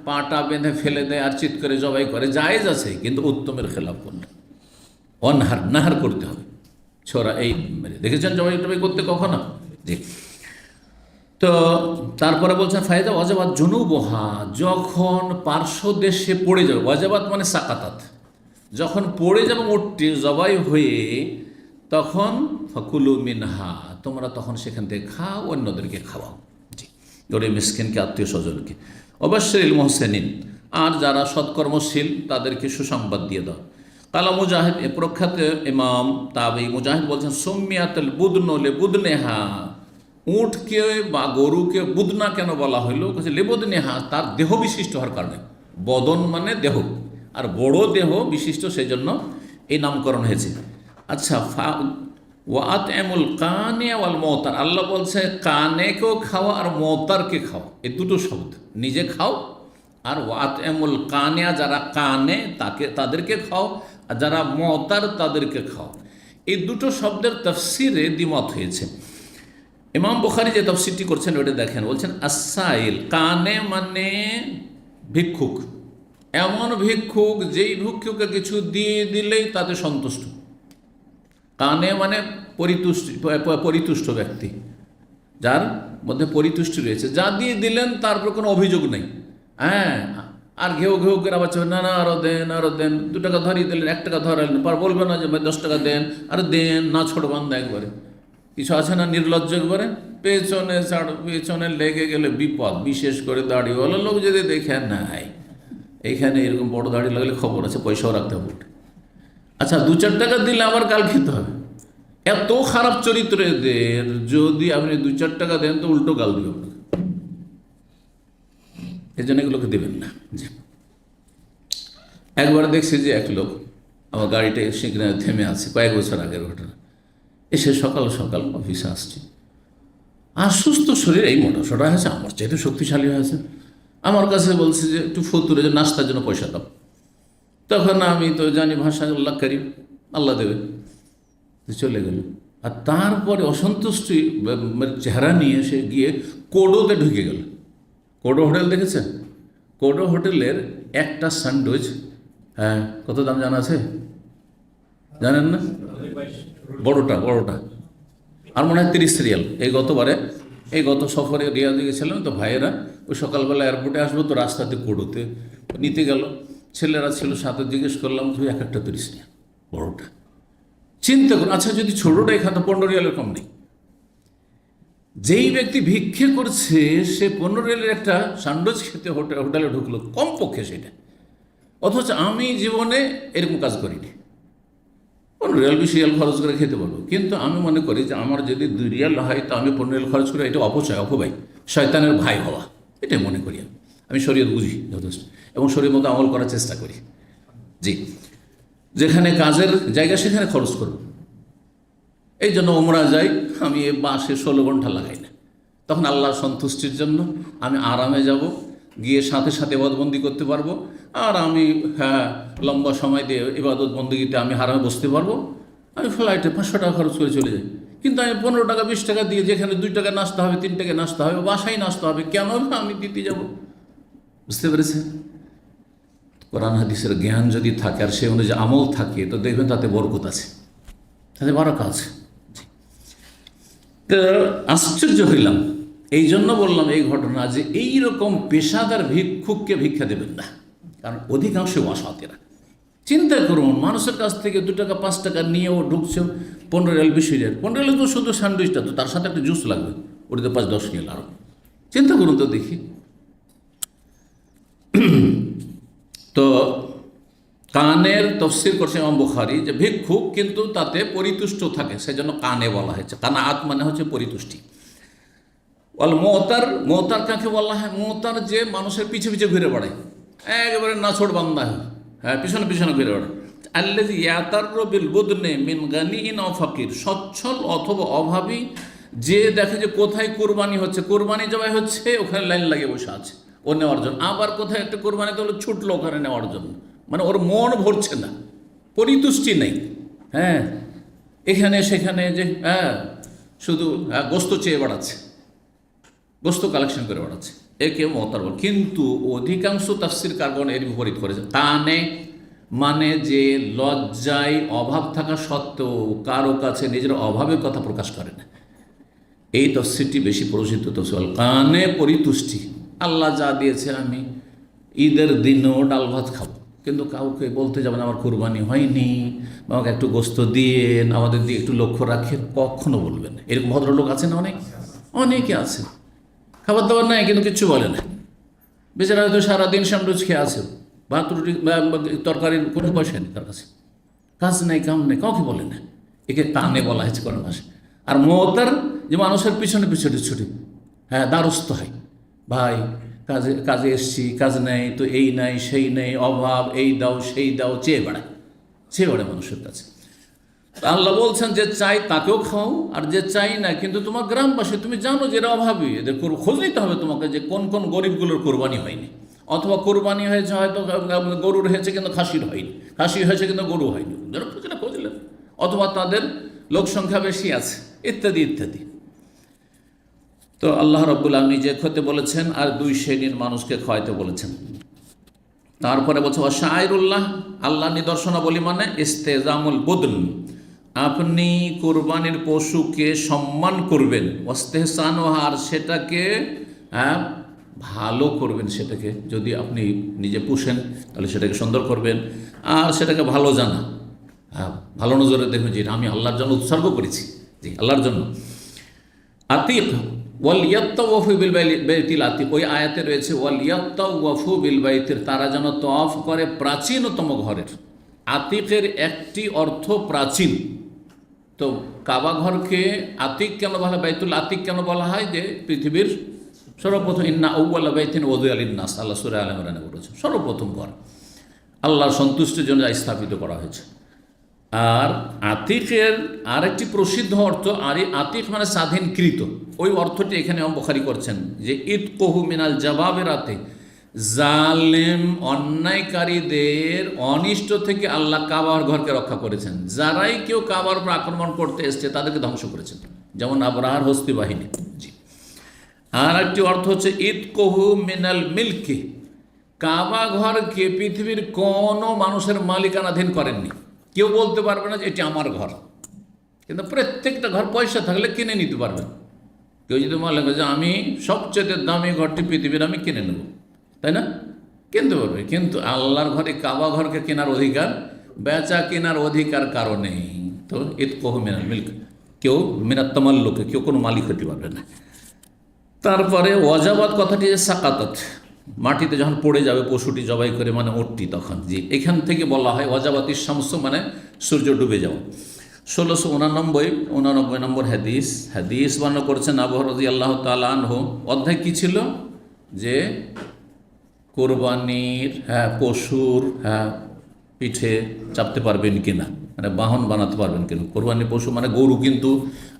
S1: পাটা বেঁধে ফেলে দেয় আর চিৎ করে জবাই করে, জায়েজ আছে, কিন্তু উত্তমের খেলাফ করলে অনহার নাহার করতে হবে। ছোরা এই দেখেছেন জবাই টবাই করতে কখনো? জি। তো তারপরে বলছেন ফায়দা ওয়াজাবাত জুনুবহা, যখন পার্শ্ব দেশে পড়ে যাবে, ওয়াজাবাত মানে সাকাতাত, যখন পড়ে যাবে উটটি জবাই হয়ে, তখন ফাকুলু মিনহা, তোমরা তখন সেখান থেকে খাও, অন্যদেরকে খাওয়াও। জি, গরিব মিসকিনকে, আত্মীয় স্বজনকে। অবশ্যই মোহসেনিন, আর যারা সৎকর্মশীল তাদেরকে সুসংবাদ দিয়ে দাও। কালা মুজাহিদ, এ প্রখ্যাত ইমাম তাবি মুজাহিদ বলছেন সুমিয়াতুল বুদন লে বুদনেহা, উটকে বা গরুকে বুদনা কেন বলা হইল? লেবুদনেহা, তার দেহ বিশিষ্ট হওয়ার কারণে। বদন মানে দেহ, আর বড় দেহ বিশিষ্ট, সেই জন্য এই নামকরণ হয়েছে। আচ্ছা, ওয়াত এমুল কানে ওয়াল মতার, আল্লাহ বলছে কানেকেও খাওয়া আর মতারকে খাও, এই দুটো শব্দ, নিজে খাও আর ওয়াত এমুল কানিয়া, যারা কানে তাদেরকে খাও, আর যারা মতার তাদেরকে খাও। এই দুটো শব্দের তাফসিরে দ্বিমত হয়েছে। ইমাম বুখারী যে তাফসিরটি করছেন ওটা দেখেন, বলছেন আসাইল, কানে মানে ভিক্ষুক, এমন ভিক্ষুক যেই ভিক্ষুকে কিছু দিয়ে দিলেই তাতে সন্তুষ্ট। কানে মানে পরিতুষ্ট ব্যক্তি, যার মধ্যে পরিতুষ্টি রয়েছে, যা দিয়ে দিলেন তারপর কোনো অভিযোগ নেই। হ্যাঁ, আর ঘেউ ঘেউ করে আবার না না আরও দেন, আরও দেন, 2 টাকা ধরিয়ে দিলেন, 1 টাকা ধরালেন, পর বলবে না যে 10 টাকা দেন, আর দেন না, ছোট বান্ধা একবারে। কিছু আছে না নির্লজ্জ একবারে, পেছনে লেগে গেলে বিপদ, বিশেষ করে দাড়িওয়ালা লোক যদি দেখে নাই এইখানে এরকম বড় দাড়ি লাগলে খবর আছে, পয়সাও রাখতে হবে। আচ্ছা, 2-4 টাকা দিলে আবার গাল খেতে হবে। এত খারাপ চরিত্রদের যদি আপনি 2-4 টাকা দেন তো উল্টো গাল দিবে আপনাকে, এই জন্য এগুলোকে দেবেন না। জি, একবার দেখছি যে এক লোক, আমার গাড়িটা সেখানে থেমে আছে, কয়েক বছর আগের ঘটনা, এসে সকাল সকাল অফিসে আসছে, আর সুস্থ শরীর, এই মোটা সোটা হয়েছে, আমার চাইতে শক্তিশালী হয়েছে, আমার কাছে বলছে যে একটু ফতুরে, যে নাস্তার জন্য পয়সা দাও। তখন আমি তো জানি ভাষা, আল্লাহ করিম, আল্লাহ দেবে, চলে গেল। আর তারপরে অসন্তুষ্টি চেহারা নিয়ে সে গিয়ে কোডোতে ঢুকে গেল। কোডো হোটেল দেখেছেন? কোডো হোটেলের একটা স্যান্ডউইচ, হ্যাঁ, কত দাম জানা আছে? জানেন না? বড়টা, আর মনে হয় 30 রিয়াল। এই গত সফরে রিয়াদে গেছিলাম, তো ভাইয়েরা ওই সকালবেলা এয়ারপোর্টে আসবো, তো রাস্তাতে কোডোতে নিতে গেল, ছেলেরা ছিল সাথে, জিজ্ঞেস করলাম তুই এক একটা 30 রিয়াল, বড়টা। চিন্তা করুন, আচ্ছা যদি ছোটোটা এখানে 15 রিয়ালের কম নেই। যেই ব্যক্তি ভিক্ষে করছে সে 15 রিয়ালের একটা স্যান্ডউইচ খেতে হোটেলে ঢুকলো, কমপক্ষে সেটা। অথচ আমি জীবনে এরকম কাজ করিনি, 15 রিয়াল 20 রিয়াল খরচ করে খেতে পারবো, কিন্তু আমি মনে করি যে আমার যদি 2 রিয়াল হয় তো আমি 15 রিয়াল খরচ করি, এটা অপব্যয়, শয়তানের ভাই হওয়া, এটাই মনে করি। আমি শরীয়ত বুঝি যথেষ্ট, এবং শরীয়ত মতো আমল করার চেষ্টা করি। জি, যেখানে কাজের জায়গা সেখানে খরচ করব। এই জন্য ওমরা যাই, আমি বাসে 16 ঘন্টা লাগাই না, তখন আল্লাহর সন্তুষ্টির জন্য আমি আরামে যাব, গিয়ে সাথে সাথে ইবাদতবন্দি করতে পারবো, আর আমি লম্বা সময় দিয়ে ইবাদতবন্দিতে আমি হারামে বসতে পারবো। আমি ফ্লাইটে 500 টাকা খরচ করে চলে যাই, কিন্তু আমি 15 টাকা 20 টাকা দিয়ে, যেখানে 2 টাকা নাস্তা হবে, 3 টাকা নাস্তা হবে, বাসায় নাস্তা হবে, কেন আমি দিতে যাব? বুঝতে পেরেছেন? কোরআন হাদিসের জ্ঞান যদি থাকে আর সে অনুযায়ী আমল থাকে, তো দেখবেন তাতে বরকত আছে, তাতে বারাকা আছে। তো আশ্চর্য হইলাম, এই জন্য বললাম এই ঘটনা, যে এই রকম পেশাদার ভিক্ষুককে ভিক্ষা দেবেন না, কারণ অধিকাংশ ওয়াসাতেরা। চিন্তা করুন, মানুষের কাছ থেকে 2 টাকা 5 টাকা নিয়েও ঢুকছে 15 রিয়াল 20 রিয়াল। 15 রিয়াল তো শুধু স্যান্ডউইচটা, তো তার সাথে একটা জুস লাগবে, ওটাতে 5-10 রিয়াল আরও। চিন্তা করুন তো দেখি। তো কানের তফসির করছে ইমাম বুখারী যে ভিক্ষুক কিন্তু তাতে পরিতুষ্ট থাকে, সেজন্য কানে বলা হয়েছে। কানাআত মানে হচ্ছে পরিতুষ্টি। ওয়াল মোতার কাকে বলা হয়? মোতার যে মানুষের পিছে পিছে ঘুরে বেড়ায়, একেবারে নাছোড় বান্দা, হ্যাঁ, পিছনে পিছনে ঘুরে বেড়ায়। আল্লাযী ইয়াতাররু বিল বুদনি মিন গানিইন আও ফাকির, সচ্ছল অথবা অভাবী, যে দেখে যে কোথায় কোরবানি হচ্ছে, কোরবানি জবাই হচ্ছে, ওখানে লাইন লাগিয়ে বসে আছে ও নেওয়ার জন্য। আবার কোথায় একটা কোরবানি তো ছুটলো ওখানে নেওয়ার জন্য, মানে ওর মন ভরছে না, পরিতুষ্টি নেই। হ্যাঁ, এখানে সেখানে যে শুধু গোস্ত চেয়ে বেড়াচ্ছে, গোস্ত কালেকশন করে বেড়াচ্ছে। একে মহতার বলে। কিন্তু অধিকাংশ তাফসির কারগণ এর বিপরীত করেছে। কানে মানে যে লজ্জায় অভাব থাকা সত্ত্বেও কারো কাছে নিজের অভাবের কথা প্রকাশ করে না, এই তফসিরটি বেশি প্রসিদ্ধ তফসির। কানে পরিতুষ্টি, আল্লাহ যা দিয়েছে আমি ঈদের দিনও ডাল ভাত খাবো, কিন্তু কাউকে বলতে যাবেন আমার কুরবানি হয়নি, আমাকে একটু গোস্ত দিয়েন, আমাদের দিয়ে একটু লক্ষ্য রাখেন, কখনো বলবেন না। এরকম ভদ্রলোক আছে না, অনেকে আছে, খাবার দাবার নাই কিন্তু কিচ্ছু বলে না, বেচারা হয়তো সারাদিন স্যান্ডউইচ খেয়ে আছে, ভাত রুটি তরকারির কোনো পয়সা নেই তার কাছে, কাজ নেই কাম নেই, কাউকে বলে না। একে কানে বলা হয়েছে কোনো মাসে। আর মহতার যে মানুষের পিছনে পিছনে ছুটি, হ্যাঁ দ্বারস্থ হয়, ভাই কাজে এসছি, কাজ নেই তো, এই নাই সেই নেই, অভাব, এই দাও সেই দাও, চেয়ে বেড়ায় মানুষের কাছে। আল্লাহ বলছেন যে চাই তাকেও খাও, আর যে চাই না কিন্তু তোমার গ্রামবাসী তুমি জানো যে এরা অভাবী, এদের খোঁজ নিতে হবে তোমাকে যে কোন কোন গরিবগুলোর কোরবানি হয়নি, অথবা কোরবানি হয়েছে হয়তো গরুর হয়েছে কিন্তু খাসির হয়নি, খাসি হয়েছে কিন্তু গরু হয়নি, খুঁজলেন, অথবা তাদের লোক সংখ্যা বেশি আছে, ইত্যাদি ইত্যাদি। তো আল্লাহ রাব্বুল আলামিন যে খেতে বলেছেন আর দুই শ্রেণীর মানুষকে খাওয়াইতে বলেছেন। তারপরে বলছে শায়রুল্লাহ, আল্লাহ নিদর্শনাবলী মানে ইস্তেজামুল বুদন, আপনি কোরবানির পশুকে সম্মান করবেন, ওয়াস্তেহসান আর সেটাকে ভালো করবেন, সেটাকে যদি আপনি নিজে পুষেন তাহলে সেটাকে সুন্দর করবেন, আর সেটাকে ভালো জানা, ভালো নজরে দেখবেন যে আমি আল্লাহর জন্য উৎসর্গ করেছি, জি আল্লাহর জন্য। আতিক ওয়াল ইয়াত্তাওয়াফু বিল বাইতিল আতিক, ওই আয়াতে রয়েছে ওয়াল ইয়াত্তাওয়াফু বিল বাইতির, তারা যেন তওয়াফ করে প্রাচীনতম ঘরের। আতিকের একটি অর্থ প্রাচীন। তো কাবা ঘরকে আতিক কেন বলা হয়, বাইতুল আতিক কেন বলা হয়, যে পৃথিবীর সর্বপ্রথম ইন্না আউওয়ালা বাইতিন ওযিআ লিন-নাস, আল্লাহ সূরা আলে ইমরানে বলেছে সর্বপ্রথম ঘর আল্লাহর সন্তুষ্টির জন্য স্থাপিত করা হয়েছে। আর আতিকের আরেকটি প্রসিদ্ধ অর্থ, আর আতিক মানে স্বাধীনকৃত, ওই অর্থটি এখানে ইমাম বুখারী করছেন যে ইতকুহু মিনাল জাবাবিরাতে, জালেম অন্যায়কারীদের অনিষ্ট থেকে আল্লাহ কাবার ঘরকে রক্ষা করেছেন। যারাই কেউ কাবার উপর আক্রমণ করতে এসছে তাদেরকে ধ্বংস করেছেন, যেমন আবরাহার হস্তি বাহিনী। জি। আর একটি অর্থ হচ্ছে ইতকুহু মিনাল মিল্কি, কাবা ঘরকে পৃথিবীর কোনো মানুষের মালিকানাধীন করেননি, কেউ বলতে পারবে না যে এটি আমার ঘর, কিন্তু প্রত্যেকটা ঘর পয়সা থাকলে কিনে নিতে পারবে। কেউ যদি মনে করে যে আমি সবচেয়ে দামি ঘরটি পৃথিবীর আমি কিনে নেব, তাই না, কিনতে পারবে, কিন্তু আল্লাহর ঘরে কাবা ঘরকে কেনার অধিকার, বেচা কেনার অধিকার কারো নেই। তো ইতকুহু মিনাল মিল্ক, কেউ মিনাত তামাল্লুক, কেউ কোনো মালিক হতে পারবে না। তারপরে ওয়াজাবাত কথাটি যে সাকাতাত, মাটিতে যখন পড়ে যাবে পশুটি জবাই করে, মানে ওটটি, তখন জি এখান থেকে বলা হয় ওয়াজাবাতি শামস, মানে সূর্য ডুবে যাওয়া। 1689 নম্বর হাদিস বর্ণনা করেছেন আবু হুরায়রা রাদিয়াল্লাহু তাআলা আনহু। অধ্যায় কি ছিল, যে কোরবানির পশুর পিঠে চাপতে পারবেন কিনা, মানে বাহন বানাতে পারবেন কিনা। কোরবানির পশু মানে গরু, কিন্তু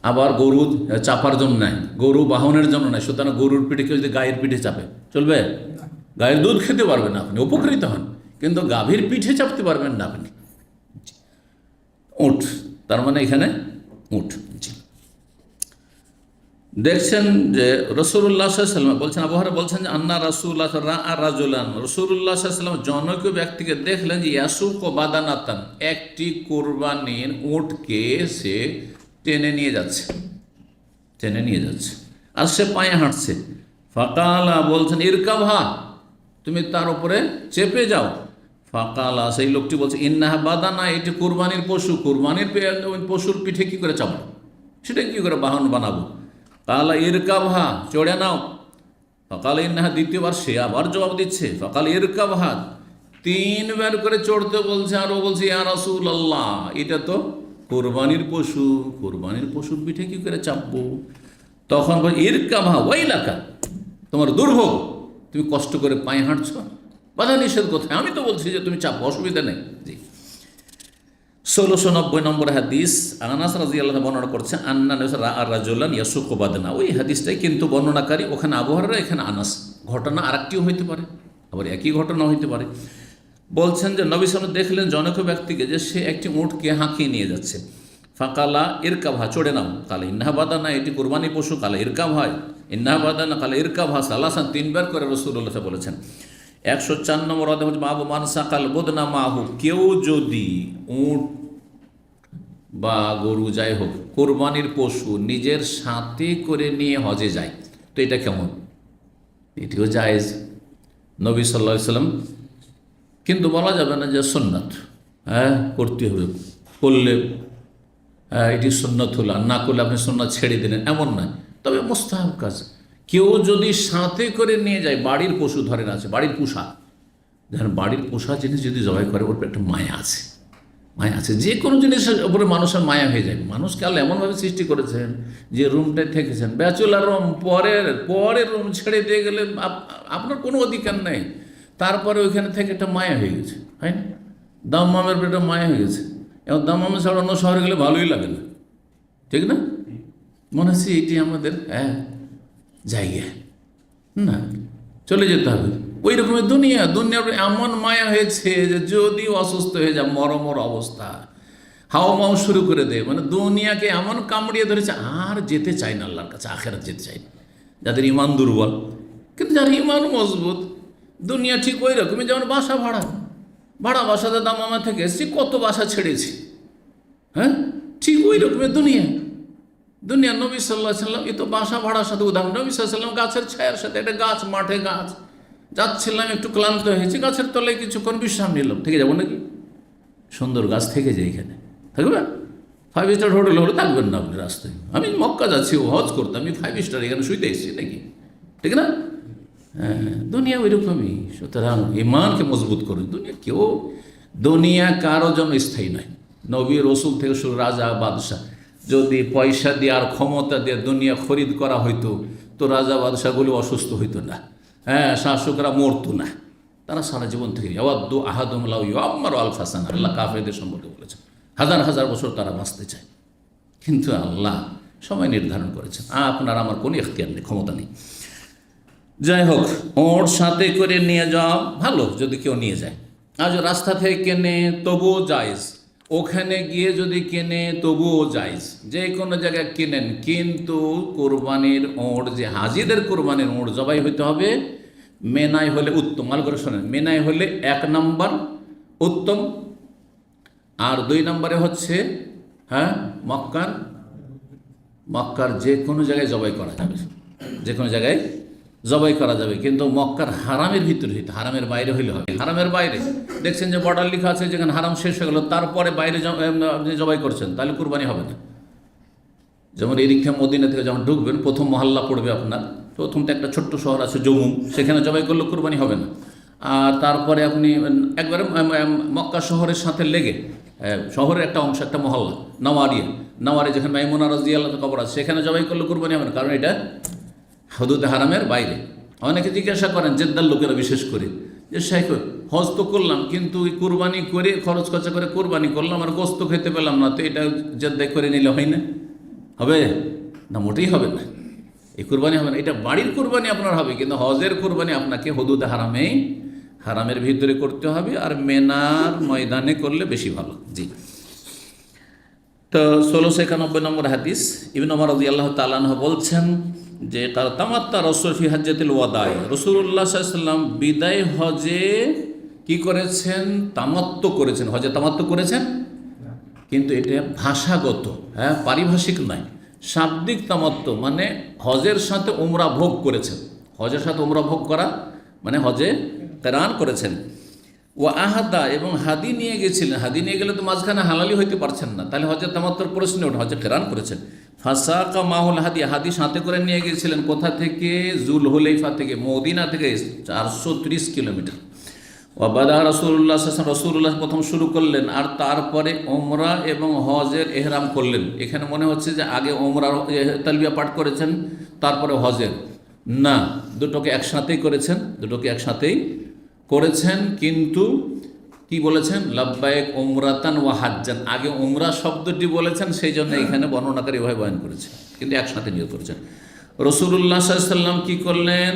S1: আবার গরু চাপার জন্য নাই, গরু বাহনের জন্য নাই, সুতরাং গরুর পিঠে কেউ যদি গায়ের পিঠে চাপে চলবে, গায়ের দুধ খেতে পারবেন না আপনি, উপকৃত হন, কিন্তু গাভীর পিঠে চাপতে পারবেন না আপনি। উট, তার মানে এখানে উট। জি, দেখছেন যে রাসূলুল্লাহ সাল্লাল্লাহু আলাইহি ওয়াসাল্লাম বলছেন, আবু হুরায়রা বলছেন যে আন্না রাসূলুল্লাহ রাআ রাজুলান, রাসূলুল্লাহ সাল্লাল্লাহু আলাইহি ওয়াসাল্লাম জনৈক ব্যক্তিকে দেখলেন যে ইয়াসুকু বাদানাতান, একটি কুরবানির উটকে সে টেনে নিয়ে যাচ্ছে, আর সে পায়ে হাঁটছে। ফাকালা, বলছেন ইরকাবহা, তুমি তার উপরে চেপে যাও। ফাকালা, সেই লোকটি বলছে ইন্নাহা বাদানা, এটি কুরবানির পশু, কুরবানির পশুর পিঠে কি করে চাপবো, সেটা কি করে বাহন বানাবো। কালা ইরকাবহা, চড়ে নাও। ফকাল ইন্নাহা, দ্বিতীয়বার সে আবার জবাব দিচ্ছে, ফকাল ইরকাবহা, 3 বার করে চড়তে বলছে, আর ও বলছে ইয়া রাসূলুল্লাহ, এটা তো কোরবানির পশু, কোরবানির পশুর পিঠে কি করে চাপবো। তখন বল ইরকাবহা ওয়াইলাকা, তোমার দুর্ভোগ, তুমি কষ্ট করে পায়ে হাঁটছো, বাধা নিষেধ কোথায়, আমি তো বলছি যে তুমি চাপো, অসুবিধা নেই। জি। 1690 নম্বর হাদিস, আনাস রাদিয়াল্লাহু বর্ণনা করছে আন্না রাআ রাজুলান ইয়াসুকু বাদনা, ওই হাদিসটাই কিন্তু বর্ণনাকারী ওখানে আবু হুরায়রা, এখানে আনাস। ঘটনা আরেকটিও হইতে পারে, আবার একই ঘটনা হইতে পারে। বলছেন যে নবী সাল্লাল্লাহু আলাইহি ওয়াসাল্লাম দেখলেন জনৈক ব্যক্তিকে যে সে একটি উটকে হাঁকিয়ে নিয়ে যাচ্ছে। ফাকালা ইরকাভা, চড়ে নাও। কালে ইন্নাহা বাদানা, এটি কোরবানি পশু। কালে ইরকাভ হয়, ইন্নাহা বাদানা, কালে ইরকাভা সালাসান, 3বার করে রাসূলুল্লাহ বলেছেন। 104 নম্বর অধ্যায় হচ্ছে বাবু মান সাকাল বদনা মাহু, কেউ যদি উট বা গরু যাই হোক কোরবানির পশু নিজের সাথে করে নিয়ে হজে যায়, তো এটা কেমন? এটিও জায়েজ, নবী সাল্লাল্লাহু আলাইহি সাল্লাম, কিন্তু বলা যাবে না যে সুন্নাত, করতে হবে, করলে এটি সুন্নাত হলো, আর না করলে আপনি সুন্নাত ছেড়ে দিলেন, এমন নয়। তবে মুস্তাহাব কাজ। কেউ যদি সাথে করে নিয়ে যায়, বাড়ির পশু ধরেন আছে, বাড়ির পোষা, ধরেন বাড়ির পোষা জিনিস যদি জবাই করে, ওর একটা মায়া আছে, মায়া আছে। যে কোনো জিনিসের উপরে মানুষের মায়া হয়ে যায়। মানুষকে আল্লাহ এমনভাবে সৃষ্টি করেছেন যে রুমটায় থেকেছেন, ব্যাচুলার রুম, পরের রুম ছেড়ে দিয়ে গেলে আপনার কোনো অধিকার নেই, তারপরে ওইখানে থেকে একটা মায়া হয়ে গেছে, হয় না? দাম্মামের একটা মায়া হয়ে গেছে, এবং দাম্মামে ছাড়া অন্য শহরে গেলে ভালোই লাগে না, ঠিক না? মনে হচ্ছে এটি আমাদের জায়গা না, চলে যেতে হবে। ওই রকমের দুনিয়ার এমন মায়া হয়েছে যে যদি অসুস্থ হয়ে যায়, মরমর অবস্থা, হাওয়া মাও শুরু করে দেয়, মানে দুনিয়াকে এমন কামড়িয়ে ধরেছে, আর যেতে চায় না আল্লাহর কাছে, আখেরাত যেতে চায় না, যাদের ইমান দুর্বল। কিন্তু যার ইমান মজবুত, দুনিয়া ঠিক ওই রকমই। যেমন বাসা ভাড়া বাসাতে দামামা থেকে এসেছি, কত বাসা ছেড়েছি, ঠিক ওই রকমের দুনিয়া। নবী সাল্লাল্লাহু আলাইহি সাল্লাম, এ তো বাসা ভাড়ার সাথে উদাহরণ। নবী সাল্লাল্লাহু আলাইহি সাল্লাম গাছের ছায়ার সাথে, একটা গাছ, মাঠে গাছ, যাচ্ছিলাম, একটু ক্লান্ত হয়েছি, গাছের তলায় কিছুক্ষণ বিশ্রাম নিলাম, থেকে যাবো নাকি? সুন্দর গাছ থেকে যায়, এখানে থাকবে? 5 স্টার হোটেল হলে থাকবেন না আপনি রাস্তায়। আমি মক্কা যাচ্ছি, হজ করতাম, আমি 5 স্টার এখানে শুইতে এসেছি নাকি, ঠিক না? দুনিয়া ওই রকমই। সুতরাং ইমানকে মজবুত করুন। দুনিয়া কারো জন্য স্থায়ী নয়। নবী রসুল থেকে শুরু, রাজা বাদশাহ, যদি পয়সা দিয়ে আর ক্ষমতা দিয়ে দুনিয়া খরিদ করা হইতো, তো রাজা বাদশাহগুলো অসুস্থ হইতো না, শাসকরা মরতো না, তারা সারা জীবন থেকে ইয়াওয়াদ্দু আহাদুহুম লাউ ইউআম্মারু আলফা সানা, আল্লাহ কাফেরদের সম্পর্কে বলেছেন, হাজার হাজার বছর তারা বাঁচতে চায়। কিন্তু আল্লাহ সময় নির্ধারণ করেছেন, আপনার আমার কোনো এখতিয়ার নেই, ক্ষমতা নেই। যাই হোক, ওর সাথে করে নিয়ে যাওয়া ভালো যদি কেউ নিয়ে যায়। আজ রাস্তা থেকে কেনে তবুও জায়েজ, ওখানে গিয়ে যদি কেনে তবুও জায়েজ, যে কোনো জায়গায় কেনেন। কিন্তু কোরবানির ওঁট, যে হাজিদের কোরবানির ওঁট জবাই হইতে হবে মেনায় হলে উত্তম। ভালো করে শোনেন, মেনায় হলে 1 নম্বর উত্তম, আর 2 নম্বরে হচ্ছে মক্কার যে কোনো জায়গায় জবাই করা যাবে, যে কোনো জায়গায় জবাই করা যাবে। কিন্তু মক্কার হারামের ভিতরে হইতে, হারামের বাইরে হইলে হবে। হারামের বাইরে দেখছেন যে বর্ডার লেখা আছে, যেখানে হারাম শেষ হয়ে গেল, তারপরে বাইরে আপনি জবাই করছেন, তাহলে কুরবানি হবে না। যেমন এদিকে মদিনা থেকে যখন ঢুকবেন, প্রথম মহল্লা পড়বে আপনার, প্রথম তো একটা ছোট্ট শহর আছে জমুম, সেখানে জবাই করলে কুরবানি হবে না। আর তারপরে আপনি একবারে মক্কা শহরের সাথে লেগে, শহরের একটা অংশ, একটা মহল্লা নওয়ারি, যেখানে মাইমুনা রাদিয়াল্লাহু কবর আছে, সেখানে জবাই করলে কুরবানি হবে না, কারণ এটা হুদুদ হারামের বাইরে। অনেকে জিজ্ঞাসা করেন, জেদ্দার লোকেরা বিশেষ করে, যে শেখ হজ তো করলাম, কিন্তু কুরবানি করে খরচ খরচা করে কুরবানি করলাম, আর গোস্ত খেতে পেলাম না, তো এটা জেদ্দায় করে নিলে হয় না? হবে না, মোটেই হবে না। এই কুরবানি হবে না, এটা বাড়ির কুরবানি আপনার হবে, কিন্তু হজের কুরবানি আপনাকে হুদুদ হারামের ভিতরে করতে হবে, আর মেনার ময়দানে করলে বেশি ভালো। জি। তো 1691 নম্বর হাদিস, ইবনে ওমর রাদিয়াল্লাহু তাআলা আনহু বলছেন যে তামাত্তা রাসূল ফি হাজ্জাতিল ওয়াদাই, রাসূলুল্লাহ সাল্লাল্লাহু আলাইহি ওয়াসাল্লাম বিদায় হজে কি করেছেন? তামাত্তু করেছেন। হজে তামাত্তু করেছেন, কিন্তু এটা ভাষাগত, পারিভাষিক নয়, শাব্দিক তামাত্তু, মানে হজের সাথে উমরা ভোগ করেছেন। হজের সাথে উমরা ভোগ করা মানে হজে কেরান করেছেন। ও আহাদা, এবং হাদি নিয়ে গেছিলেন। হাদি নিয়ে গেলে তো মাঝখানে হালালি হইতে পারছেন না, তাহলে হজের তামাত্তুর প্রশ্নে ওঠে, হজে কেরান করেছেন। ফাসাকা মাহুল হাদি সাথে করে নিয়ে গিয়েছিলেন। কোথা থেকে? জুলহুলাইফা থেকে, মদিনা থেকে 430 কিলোমিটার। ওয়াবাদা রসুল্লাহ প্রথম শুরু করলেন, আর তারপরে ওমরা এবং হজের এহরাম করলেন। এখানে মনে হচ্ছে যে আগে ওমরার তালবিয়া পাঠ করেছেন, তারপরে হজের, না, দুটোকে একসাথেই করেছেন। কিন্তু কি বলেছেন? লাব্বাইক ওমরাতান ওয়া হাজ্জান, আগে ওমরা শব্দটি বলেছেন, সেই জন্য এখানে বর্ণনাকারী এভাবে বয়ান করেছে, কিন্তু একসাথে নিয়োগ করেছেন। রাসূলুল্লাহ সাল্লাল্লাহু আলাইহি ওয়াসাল্লাম কি করলেন?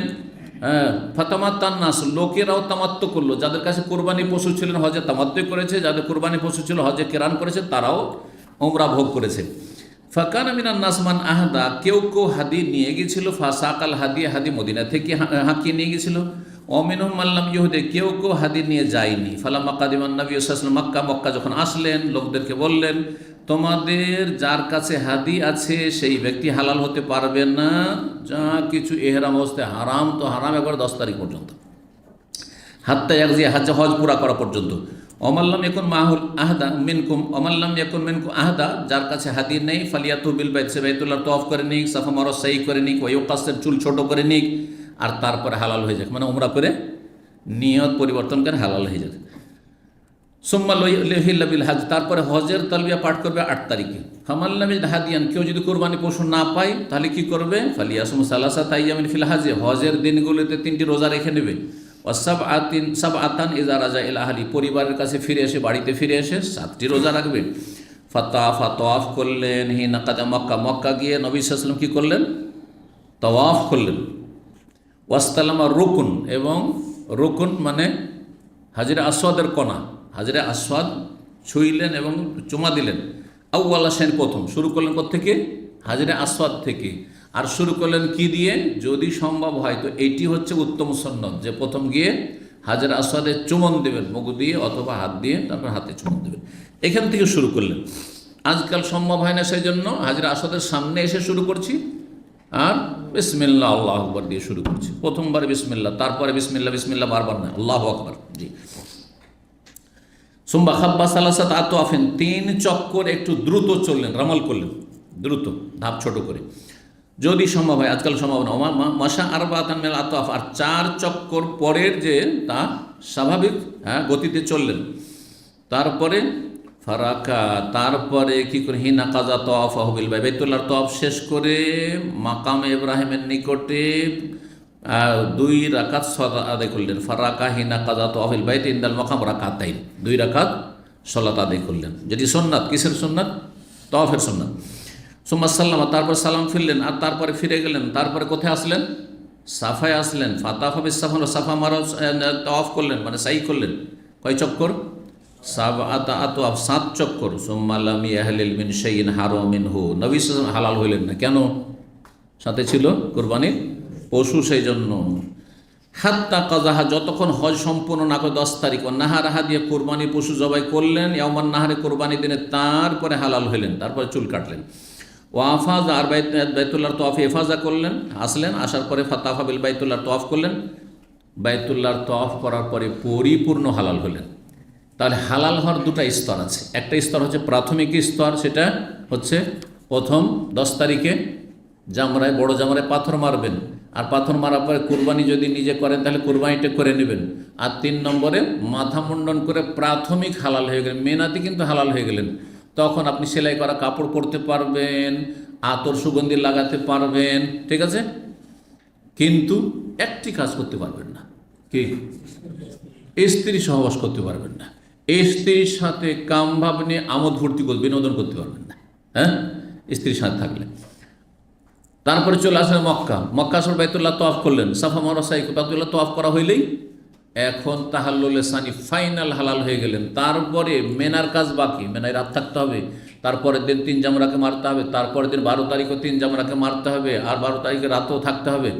S1: ফাতামাত্তান নাস, লোকেরাও তামাত্তু করলো। যাদের কাছে কোরবানি পশু ছিলেন হজে তামাত্তু করেছে, যাদের কোরবানি পশু ছিল হজে কেরান করেছে, তারাও ওমরা ভোগ করেছে। ফাকান মিনান নাসমান আহদা, কেউ কেউ হাদি নিয়ে গিয়েছিল, ফাসাকাল হাদি, হাদি মদিনা থেকে হাঁকিয়ে নিয়ে গিয়েছিল। অমিনহুম মাল্লাম ইহুদে, কেউ কেউ হাদি নিয়ে যায়নি। ফালাম্মা কাদিমান নবী সাল্লাল্লাহু আলাইহি ওয়াসাল্লাম মক্কা, মক্কা যখন আসলেন লোকদেরকে বললেন, তোমাদের যার কাছে হাদি আছে সেই ব্যক্তি হালাল হতে পারবে না, যা কিছু এহরাম অবস্থায় হারাম তো হারাম একবার 10 তারিখ পর্যন্ত, হাত্তা একজি হাজ্জা, হজ পুরা করা পর্যন্ত। অমাল্লাম এখন মাহুল আহদা মিনকুম, অমাল্লাম এখন মিনকুম আহদা, যার কাছে হাদি নেই, ফালিয়াতু বিল বাইত, সে বাইতুল্লাহ তওয়াফ করে নিক, সাফা মারওয়া সাই করে নিক, ওয়ায়ুকাসসির, চুল ছোট করে নিক, আর তারপরে হালাল হয়ে যাক, মানে উমরা করে নিয়ত পরিবর্তন করে হালাল হয়ে যাক। সুম্মা লিহিল্লা বিল হজ, তারপরে হজের তালবিয়া পাঠ করবে 8 তারিখে। ফামাল্লাম ইয়াজিদ হাদিয়ান, কেউ যদি কোরবানি পশু না পায় তাহলে কি করবে? ফালিয়াসুম সালাসাতা আইয়ামিন ফিল হজ, হজের দিনগুলোতে 3টি রোজা রেখে নেবে। সাবআতান ইযা রাজা ইলা আহলি, পরিবারের কাছে ফিরে এসে, বাড়িতে ফিরে এসে 7টি রোজা রাখবে। ফাতাফা, তওয়াফ করলেন। হিনা কাদা মক্কা, মক্কা গিয়ে নবী সাল্লাল্লাহু আলাইহি ওয়াসাল্লাম কি করলেন? তওয়াফ করলেন। ওয়াস্তালামা রুকুন, এবং রুকুন মানে হাজরে আসওয়াদের কণা, হাজরে আসওয়াদ ছুঁইলেন এবং চুমা দিলেন। আউয়ালা শাইন, প্রথম শুরু করলেন কোত্থেকে? হাজরে আসওয়াদ থেকে। আর শুরু করলেন কি দিয়ে? যদি সম্ভব হয় তো এইটি হচ্ছে উত্তম সুন্নত, যে প্রথম গিয়ে হাজরে আসওয়াদে চুমন দেবেন মুখ দিয়ে অথবা হাত দিয়ে, তারপর হাতে চুমন দেবেন। এখান থেকে শুরু করলেন। আজকাল সম্ভব হয় না, সেই জন্য হাজরে আসওয়াদের সামনে এসে শুরু করছি, আর বিসমিল্লাহ আল্লাহু আকবার দিয়ে শুরু করছি। প্রথমবার বিসমিল্লাহ, তারপরে বিসমিল্লাহ, বিসমিল্লাহ বারবার না, আল্লাহু আকবার। জি। সুম্মা খাব্বা সালাসাত আতওয়াফিন, 3 চক্কর একটু দ্রুত চললেন, রামাল করলেন, দ্রুত ধাপ ছোট করে, যদি সম্ভব হয়। আজকাল সম্ভব না। মাসা আরবাতান মিনাল আতওয়াফ, আর 4 চক্কর পরের যে তা স্বাভাবিক গতিতে চললেন। তারপরে ফারাকা, তারপরে কি করে? হিনা কাজা তওয়াফাহু বিল বাইত, বাইতুল্লাহর তওয়াফ শেষ করে মাকাম ইব্রাহিমের নিকটে 2 রাকাত সালাত আদায় করলেন। ফারাকা হিনা কাজা তওয়াফিল বাইত ইনদাল মাকাম রাকাতাইন, 2 রাকাত সালাত আদায় করলেন, যেটি সুন্নাত। কিসের সুন্নাত? তওয়াফের সুন্নাত। সুম্মা সাল্লামা, তারপর সালাম ফিরলেন, আর তারপরে ফিরে গেলেন। তারপরে কোথায় আসলেন? সাফায় আসলেন। ফাতাফা বিস সাফা, সাফা মারা তওয়াফ করলেন, মানে সাই করলেন। কয় চক্কর? সাবআতা আতওয়াফ, 7 চক্কর। সুম্মা লাম ইয়াহলিল মিন শাইইন হারাম মিনহু, নবী সাল্লাল্লাহু আলাইহি ওয়াসাল্লাম হালাল হইলেন না। কেন? সাথে ছিল কুরবানির পশু, সেই জন্য। হাত্তা কাজাহা, যতক্ষণ হজ সম্পূর্ণ না করে 10 তারিখ। নাহারাহা দিয়ে কোরবানি পশু জবাই করলেন, ইয়াউমান নাহারে, কোরবানি দিনে, তারপরে হালাল হইলেন, তারপরে চুল কাটলেন। ওয়াফাজ, আর বাইতুল্লাহর তওয়াফে এফাজা করলেন, আসলেন, আসার পরে ফাতাফা বিল বাইতুল্লাহর তওয়াফ করলেন। বাইতুল্লাহর তওয়াফ করার পরে পরিপূর্ণ হালাল হলেন। তাহলে হালাল হওয়ার 2টা স্তর আছে। একটা স্তর হচ্ছে প্রাথমিক স্তর, সেটা হচ্ছে প্রথম 10 তারিখে জামরায়, বড় জামরায় পাথর মারবেন, আর পাথর মারার পরে কুরবানি যদি নিজে করেন তাহলে কুরবানিটা করে নেবেন। আর 3 নম্বরে মাথা মুন্ডন করে প্রাথমিক হালাল হয়ে গেলেন, মেনাতে কিন্তু হালাল হয়ে গেলেন। তখন আপনি সেলাই করা কাপড় পরতে পারবেন, আতর সুগন্ধি লাগাতে পারবেন, ঠিক আছে, কিন্তু একটি কাজ করতে পারবেন না। কি? স্ত্রী সহবাস করতে পারবেন না। স্ত্রীর সাথে কাম ভাব নিয়ে আমোদ ফুর্তি করতে, বিনোদন করতে পারবেন না, হ্যাঁ, স্ত্রীর সাথে থাকলে। তারপরে চলে আসলেন মক্কা, মক্কা আসলে বাইতুল্লাহ তওয়াফ করলেন, সাফা মারওয়া সাই, বাইতুল্লাহ তওয়াফ করা হইলেই এখন তাহাল্লুলে সানি, ফাইনাল হালাল হয়ে গেলেন। তারপরে মেনার কাজ বাকি, মেনায় রাত থাকতে হবে, তারপরের দিন 3 জামরাকে মারতে হবে, তারপরের দিন 12 তারিখও 3 জামরাকে মারতে হবে, আর 12 তারিখে রাতেও থাকতে হবে।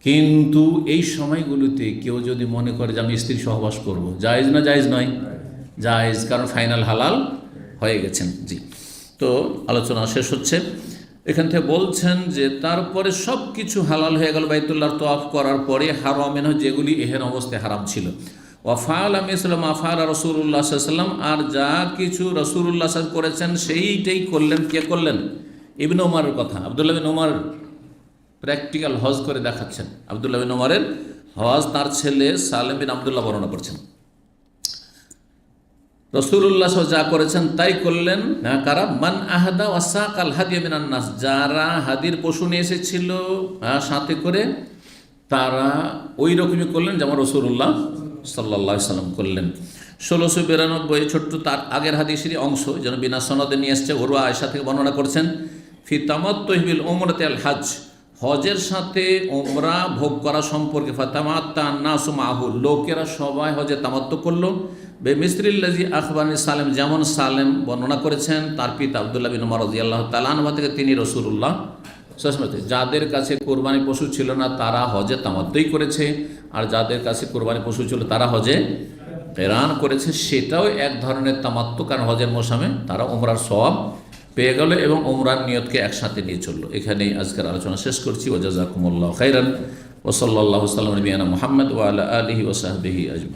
S1: কিন্তু এই সময়গুলোতে কেউ যদি মনে করে যে আমি স্ত্রী সহবাস করব, জায়েজ না জায়েজ নয়? জায়েজ, কারণ ফাইনাল হালাল হয়ে গেছেন। জি, তো আলোচনা শেষ হচ্ছে। এখান থেকে বলছেন যে তারপরে সব কিছু হালাল হয়ে গেল বাইতুল্লাহর তওয়াফ করার পরে, হারামেন যেগুলি এহের অবস্থায় হারাম ছিল। ওয়াফাল মিসলাম আফাল রাসূলুল্লাহ সাল্লাল্লাহু আলাইহি ওয়াসাল্লাম, আর যা কিছু রাসূলুল্লাহ সাল্লাল্লাহু আলাইহি ওয়াসাল্লাম করেছেন সেইটাই করলেন। কে করলেন? ইবনে ওমরের কথা, আব্দুল্লাহ বিন ওমর প্র্যাকটিক্যাল হজ করে দেখাচ্ছেন। আব্দুল্লাহ বিন ওমরের হজ তার ছেলে সালেম বিন আব্দুল্লাহ বর্ণনা করছেন। রাসূলুল্লাহ যা করেছেন তাই করলেন। কারা? মান আহাদা ওয়াসাকাল হাদিয়া মিনান নাস, যারা হাদির পশু নিয়ে এসেছিল সাথে করে, তারা ওই রকমই করলেন যেমন রাসূলুল্লাহ সাল্লাল্লাহু আলাইহি ওয়াসাল্লাম করলেন। 1692 ছোট্ট তার আগের হাদিসেরই অংশ, যেন বিনা সনদে নিয়ে এসছে। ওরওয়া আয়েশা থেকে বর্ণনা করছেন, ফি তামাত্তুহি বিল উমরাতি আল হজ হজের সাথে ওমরা ভোগ করা সম্পর্কে ফাতামাত্তা নাসু মাহুল, লোকেরা সবাই হজে তামাত্তু করলো। বেমিসরিল্লাজি আখবানি সালেম, যেমন সালেম বর্ণনা করেছেন তার পিতা আব্দুল্লাহ বিন উমর রাদিয়াল্লাহু তাআলা আনহু থেকে, তিনি রাসূলুল্লাহ সাল্লাল্লাহু আলাইহি ওয়াসাল্লাম, যাদের কাছে কোরবানি পশু ছিল না তারা হজে তামাত্তুই করেছে, আর যাদের কাছে কোরবানি পশু ছিল তারা হজে কেরান করেছে। সেটাও এক ধরনের তামাত্তু, কারণ হজের মৌসুমে তারা উমরার সওয়াব পেয়ে গেল এবং উমরার নিয়তকে একসাথে নিয়ে চললো। এখানেই আজকের আলোচনা শেষ করছি। ওয়া জাযাকুমুল্লাহু খাইরান ওয়া সাল্লাল্লাহু আলা নবিয়িনা মুহাম্মদ ওয়া আলা আলিহি ওয়া সাহবিহি আজমাইন।